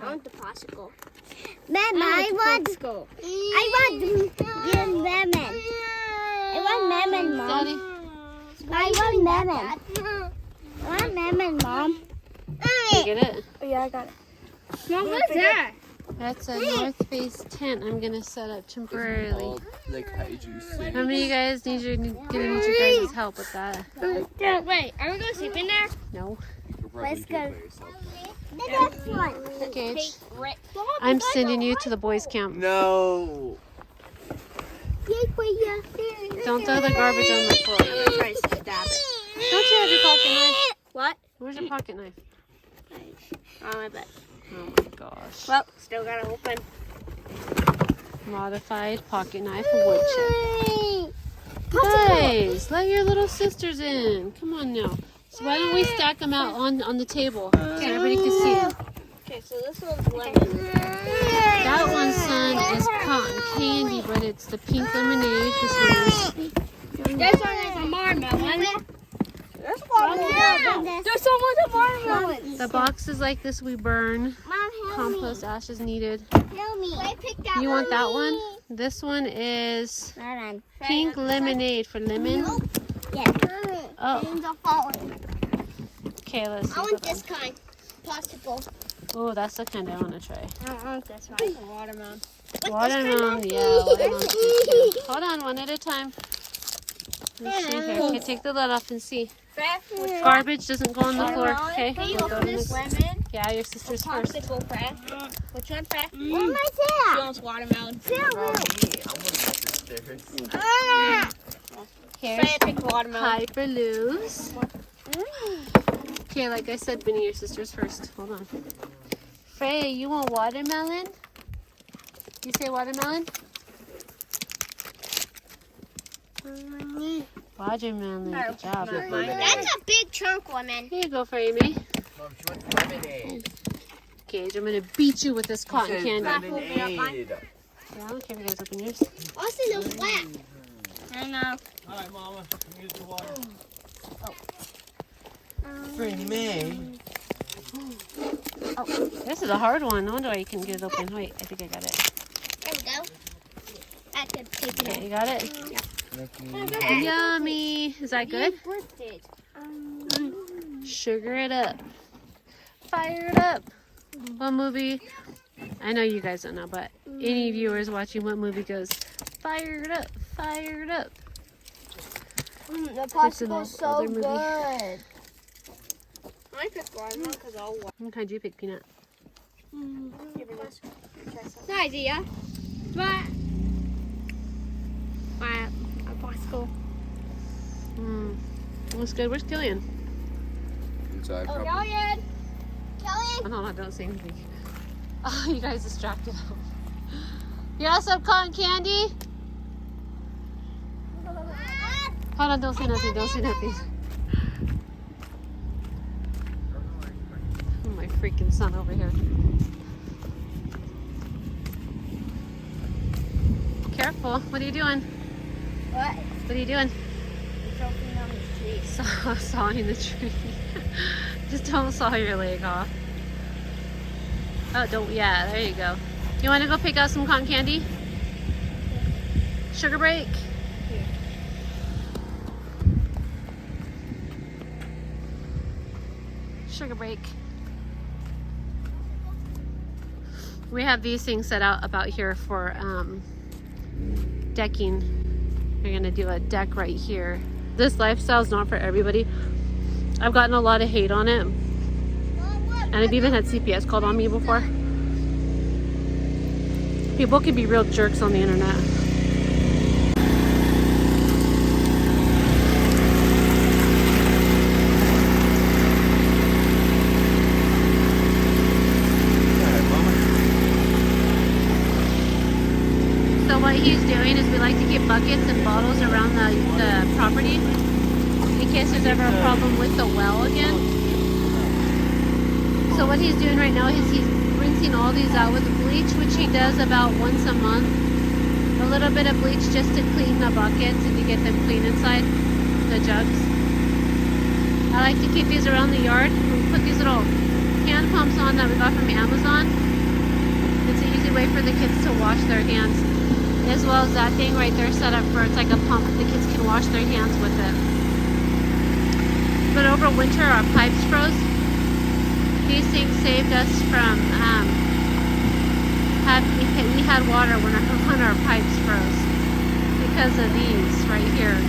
I want the popsicle. Mama, I want lemon. I want lemon, Mom. Daddy, I want lemon. I want lemon, Mom. you get it? Oh, yeah, I got it. Mom, what's that? That's a North Face tent I'm gonna set up temporarily. All the kaiju snakes. How many of you guys need your guys' help with that? Wait, are we going to sleep in there? No. Let's go. The next one. Gage, I'm sending you to the boys' camp. No. Don't throw the garbage on the floor. Try to stab it. Don't you have your pocket knife? What? Where's your pocket knife? On my butt. Oh my gosh. Well, still got to open. Modified pocket knife wood chip. Guys, let your little sisters in. Come on now. So why don't we stack them out on the table so everybody can see them? Okay, so this one's lemon. That one, son, is cotton candy, but it's the pink lemonade. This one is... This one is a marmalade. There's one more. There's so much marmalade. The boxes like this we burn. Mom, Compost ash is needed. Help me. I picked that You want that one? This one is Lemon. pink lemonade for lemon. Yeah. Oh, Things are falling. okay, let's see. I want this kind. Popsicle. Oh, that's the kind I want to try. I don't want this one. Watermelon. Watermelon, yeah, watermelon. Too. Hold on, one at a time. Let's see here. Okay, take the lid off and see. Garbage doesn't go on the floor. Okay, Hey, you we'll go want to this this. lemon? Yeah, your sister's first. Popsicle, Fred. Which one, Fred? Mm. What am I saying? She wants watermelon. Here's Fred picked watermelon. Hyperloose. Okay, like I said, Benny, your sister's first. Hold on. Freya, you want watermelon? You say watermelon? Watermelon, good job. That's a big chunk, woman. Here you go, Freya May. Mom, she wants lemonade. Gage, I'm gonna beat you with this cotton candy. Lemonade. Yeah, I don't care if you guys open yours. Also, no flat. I know. All right, Mama. Use the water. Bring me. Oh, this is a hard one. No wonder why you couldn't get it open. Wait, I think I got it. There we go. That's a big Okay, you got it? one. Yummy. Is that good? Birthday. Sugar it up. Fire it up. What movie? I know you guys don't know, but any viewers watching, what movie goes, fire it up, fire it up? The It's an popsicle's older so movie. good. I picked watermelon because I'll watch. What kind did you pick, Peanut? No idea. But a popsicle. Looks good. Where's Killian? Inside, Oh, probably. Kellyanne! Kellyanne! Oh, no, don't say anything. Oh, you guys distracted. You got some cotton candy? Hold on, don't say nothing, don't say nothing. Oh, my freaking son over here. Careful. What are you doing? What? What are you doing? Jumping on this tree. Sawing the tree. Just don't saw your leg off. Oh, don't. Yeah, there you go. You want to go pick out some cotton candy? Sugar break? Sugar break. We have these things set out about here for decking. We're gonna do a deck right here. This lifestyle is not for everybody. I've gotten a lot of hate on it, and I've even had CPS called on me before. People can be real jerks on the internet. So what he's doing is we like to keep buckets and bottles around the property in case there's ever a problem with the well again. So what he's doing right now is he's rinsing all these out with bleach, which he does about once a month. A little bit of bleach just to clean the buckets and to get them clean inside the jugs. I like to keep these around the yard. We put these little hand pumps on that we got from Amazon. It's an easy way for the kids to wash their hands. As well as that thing right there set up for, it's like a pump, the kids can wash their hands with it. But over winter our pipes froze. These things saved us from we had water when our pipes froze because of these right here.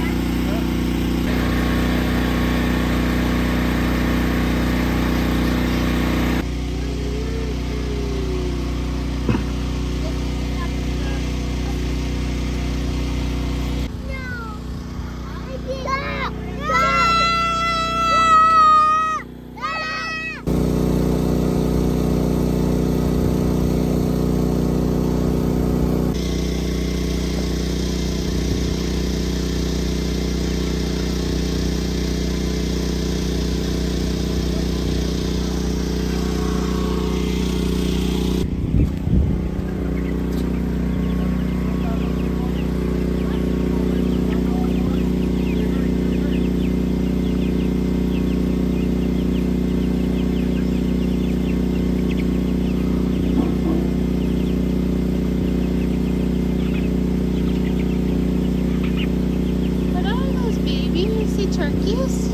Turkeys?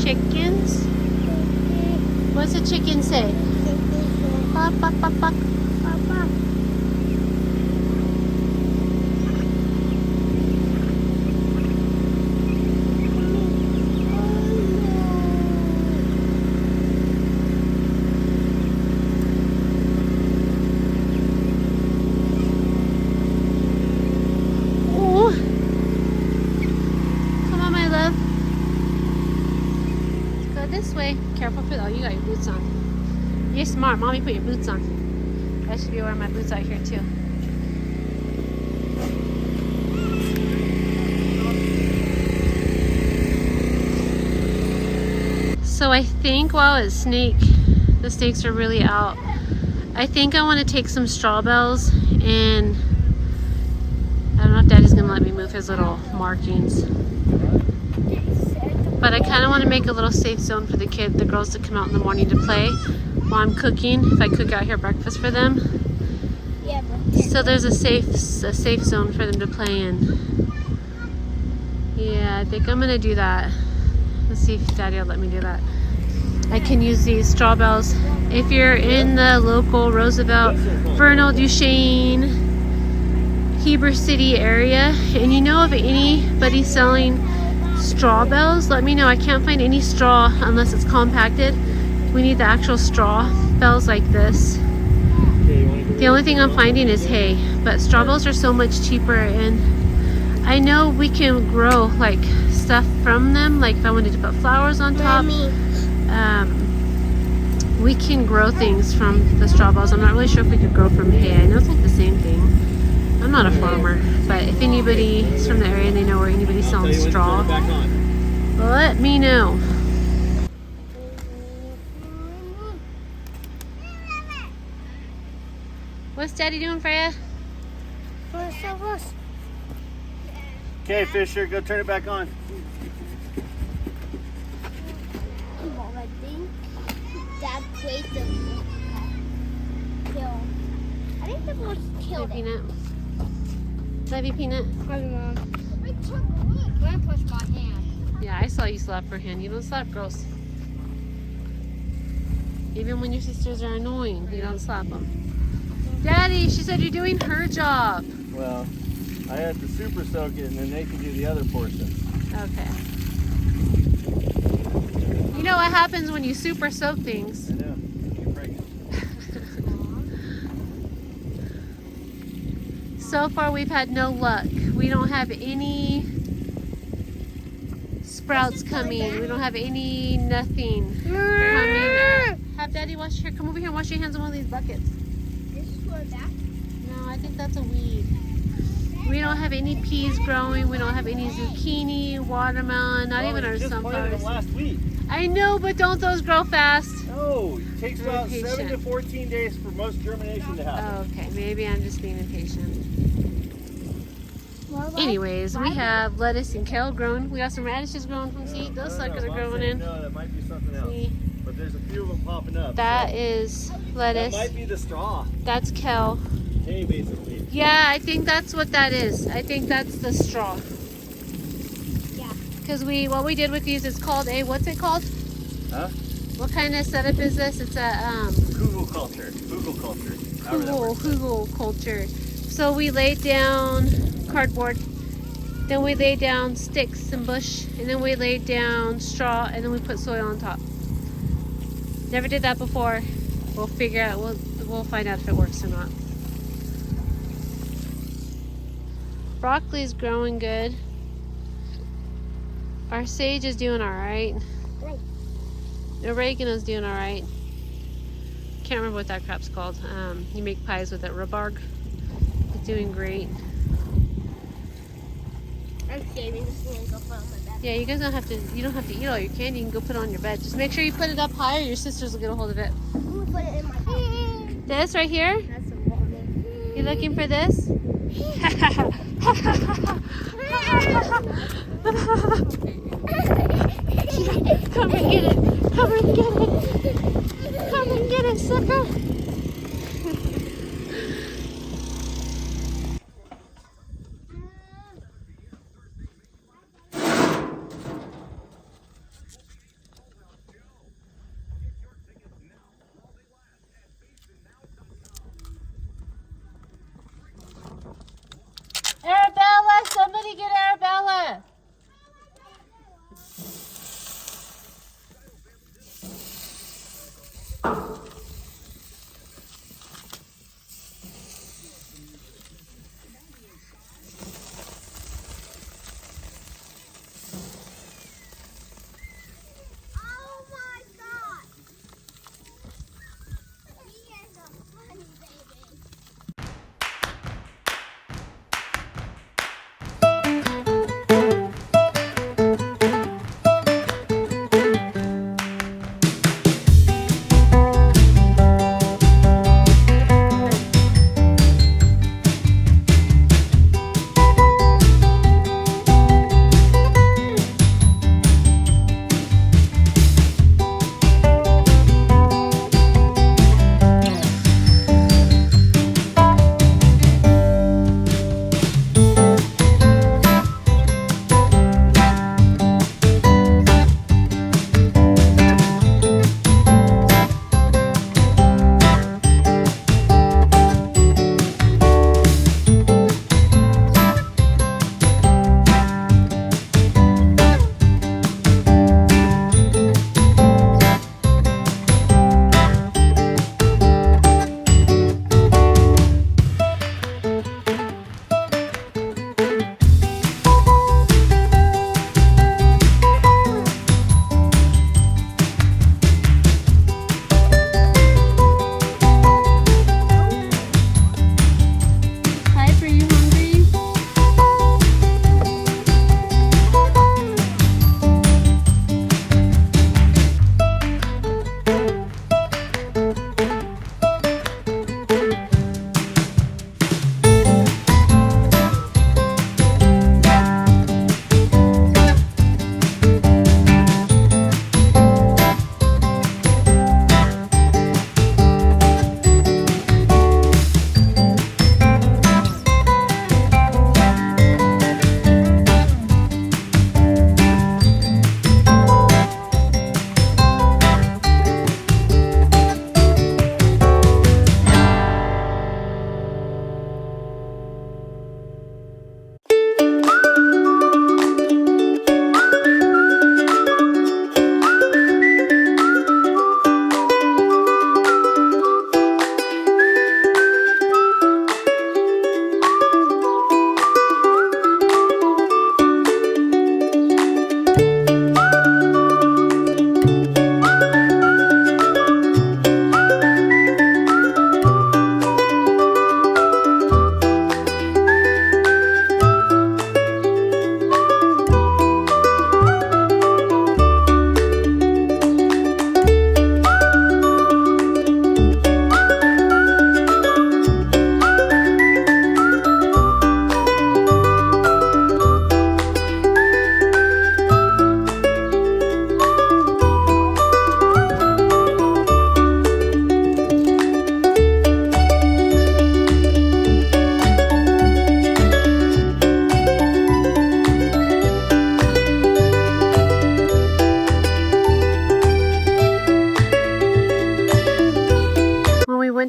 Chickens? What's a chicken say? Bak, bak, bak, bak. Bak, bak. This way. Careful for you got your boots on. You're smart. Mommy put your boots on. I should be wearing my boots out here too. So I think while it's the snakes are really out. I think I want to take some straw bales and I don't know if Daddy's gonna let me move his little markings. But I kind of want to make a little safe zone for the girls to come out in the morning to play while I'm cooking. If I cook out here breakfast for them, Yeah, so there's a safe zone for them to play in. Yeah, I think I'm gonna do that. Let's see if Daddy will let me do that. I can use these straw bales. If you're in the local Roosevelt, Vernal, Duchesne, Heber City area, and you know of anybody selling straw bales, let me know. I can't find any straw unless it's compacted. We need the actual straw bales like this. The only thing I'm finding is hay, but straw bales are so much cheaper, and I know we can grow like stuff from them. Like if I wanted to put flowers on top, we can grow things from the straw bales. I'm not really sure if we could grow from hay. I know it's like the same thing. I'm not a farmer, but if anybody's from the area and they know where anybody's selling straw, let me know. What's Daddy doing for you? Okay, Fisher, go turn it back on. I think Dad played the kill. I think the was killed. Hey, Peanut. Love you, Peanut. Love you, Mom. I'm gonna push my hand. Yeah, I saw you slap her hand. You don't slap girls. Even when your sisters are annoying, you don't slap them. Daddy, she said you're doing her job. Well, I had to super soak it, and then they can do the other portion. Okay. You know what happens when you super soak things? I know. You're pregnant. So far, we've had no luck. We don't have any sprouts coming. We don't have any nothing coming. Have Daddy wash here. Come over here and wash your hands on one of these buckets. This is for that. No, I think that's a weed. We don't have any peas growing. We don't have any zucchini, watermelon, not even our just planted sunflowers. them last week. I know, but don't those grow fast? No, it takes Very about 7 to patient. 14 days for most germination to happen. Oh, okay, maybe I'm just being impatient. Anyways, we have lettuce and kale growing. We got some radishes growing from seed. Those suckers are growing in. No, that might be something else. See? But there's a few of them popping up. That so is that lettuce. might be the straw. That's kale. Hey, basically. Yeah, I think that's what that is. I think that's the straw. Yeah. Because what we did with these is called a, what's it called? Huh? What kind of setup is this? It's a Kugel culture. Kugel culture. However that works. Kugel culture. So we laid down cardboard, then we laid down sticks and bush, and then we laid down straw, and then we put soil on top. Never did that before. We'll figure out. We'll find out if it works or not. Broccoli's growing good. Our sage is doing all right. Oregano's doing all right. Can't remember what that crap's called. You make pies with it. Rhubarb. It's doing great. I'm saving this one and go put it on my bed. Yeah, you guys don't have to. You don't have to eat all your candy. You can go put it on your bed. Just make sure you put it up higher. Your sisters will get a hold of it. I'm gonna put it in my bed. This right here. That's a woman. You looking for this? Come and get it. Come and get it. Come and get it, sucker. Arabella, somebody get Arabella.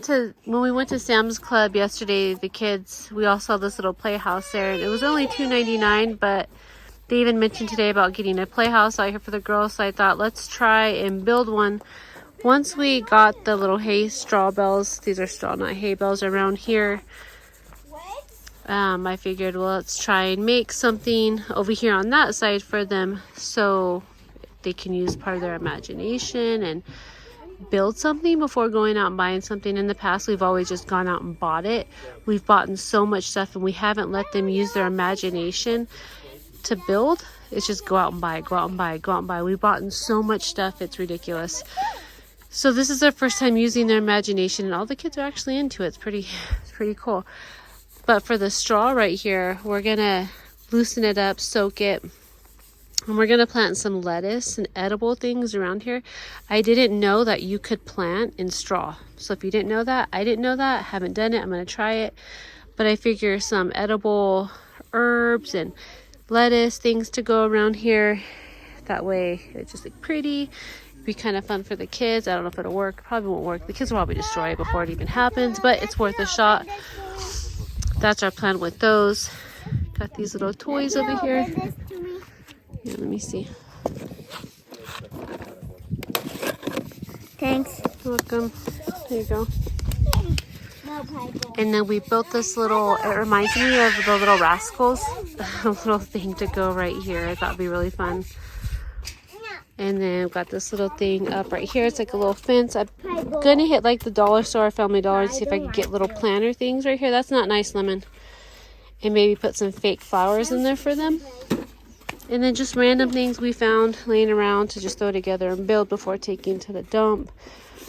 when we went to Sam's Club yesterday, the kids, we all saw this little playhouse there, and it was only $2.99, but they even mentioned today about getting a playhouse out here for the girls, so I thought let's try and build one. Once we got the little hay straw bales, these are straw, not hay bales, around here, I figured, well, let's try and make something over here on that side for them so they can use part of their imagination and build something before going out and buying something. In the past, we've always just gone out and bought it. We've bought so much stuff and we haven't let them use their imagination to build. It's just go out and buy, go out and buy, go out and buy. We've bought so much stuff, it's ridiculous. So this is their first time using their imagination, and all the kids are actually into it. It's pretty cool. But for the straw right here, we're gonna loosen it up, soak it, and we're going to plant some lettuce and edible things around here. I didn't know that you could plant in straw. So if you didn't know that, I didn't know that. Haven't done it. I'm going to try it. But I figure some edible herbs and lettuce things to go around here. That way it's just like pretty. It'd be kind of fun for the kids. I don't know if it'll work. Probably won't work. The kids will probably destroy it before it even happens. But it's worth a shot. That's our plan with those. Got these little toys over here. Yeah, let me see. Thanks. Welcome. There you go. And then we built this little, it reminds me of the Little Rascals, a little thing to go right here. I thought would be really fun. And then we've got this little thing up right here. It's like a little fence. I'm gonna hit like the dollar store, Family Dollar, and see if I can get little planter things right here. That's not nice, Lemon. And maybe put some fake flowers in there for them. And then just random things we found laying around to just throw together and build before taking to the dump.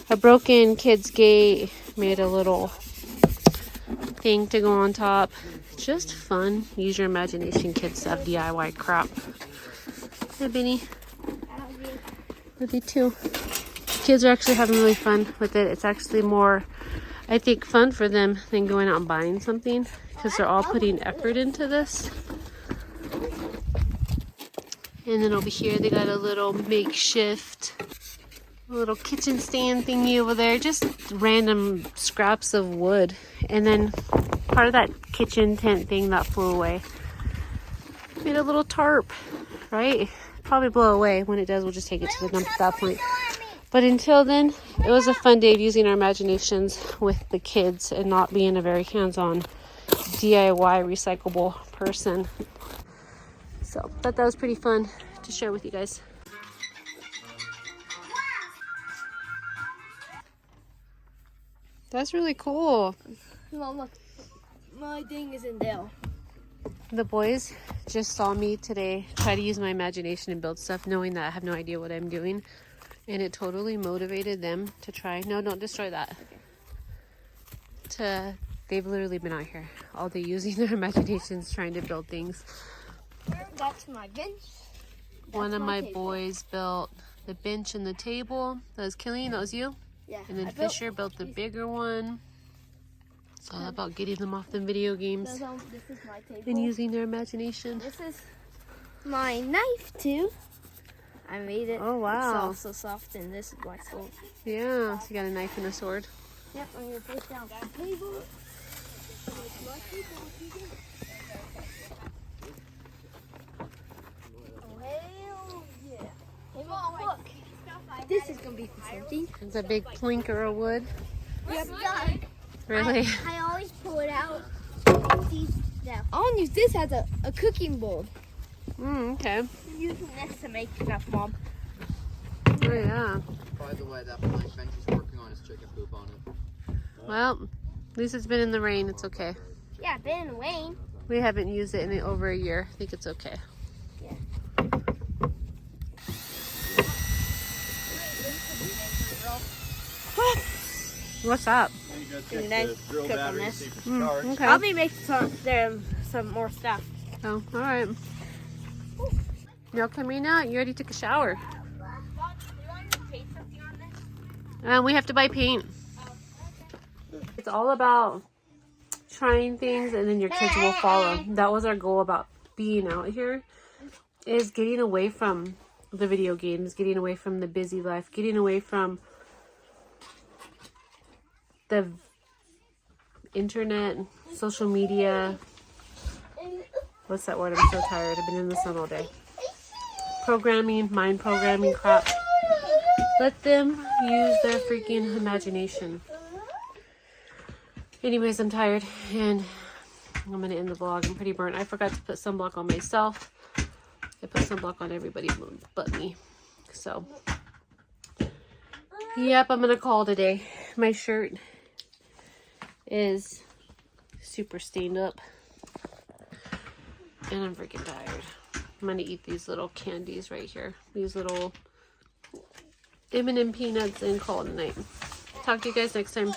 A broken kid's gate, made a little thing to go on top. Just fun. Use your imagination, kids, stuff, DIY crap. Hey, Benny. Love you too. Kids are actually having really fun with it. It's actually more, I think, fun for them than going out and buying something because they're all putting effort into this. And then over here, they got a little makeshift little kitchen stand thingy over there. Just random scraps of wood. And then part of that kitchen tent thing that flew away. Made a little tarp, right? Probably blow away. When it does, we'll just take it to the dump at that point. But until then, it was a fun day of using our imaginations with the kids and not being a very hands-on DIY recyclable person. So thought that was pretty fun to share with you guys. That's really cool. Mom, look. My thing is in there. The boys just saw me today try to use my imagination and build stuff, knowing that I have no idea what I'm doing. And it totally motivated them to try. No, don't destroy that. They've literally been out here all day using their imaginations trying to build things. That's my bench. One of my boys built the bench and the table. That was Killian, that was you? Yeah. And then Fisher built the bigger one. It's all about getting them off the video games This is my table. and using their imagination. This is my knife too. I made it. Oh, wow. It's all so soft, and this is my sword. Yeah, so you got a knife and a sword. Yep, I'm gonna put down that table. It's my table. Hell yeah. Hey, Mom, look. This is gonna be for something. It's a big plinker of wood. Yep. Really? I always pull it out. I'll use this as a cooking bowl. Okay. Using this to make stuff, Mom. Oh, yeah. By the way, that plank bench is working on his chicken poop on it. Well, at least it's been in the rain. It's okay. Yeah, been in the rain. We haven't used it in over a year. I think it's okay. Yeah. What's up? And then cook on this. Okay. I'll be making some more stuff. Oh, all right. No, Kamina, you already took a shower. We have to buy paint. It's all about trying things and then your kids will follow. That was our goal about being out here, is getting away from the video games, getting away from the busy life, getting away from the internet, social media. What's that word? I'm so tired. I've been in the sun all day. Programming, mind programming crap. Let them use their freaking imagination. Anyways, I'm tired and I'm going to end the vlog. I'm pretty burnt. I forgot to put sunblock on myself. I put sunblock on everybody but me. So, yep, I'm going to call today. My shirt is super stained up. And I'm freaking tired. I'm going to eat these little candies right here. These little M&M peanuts and call it a night. Talk to you guys next time.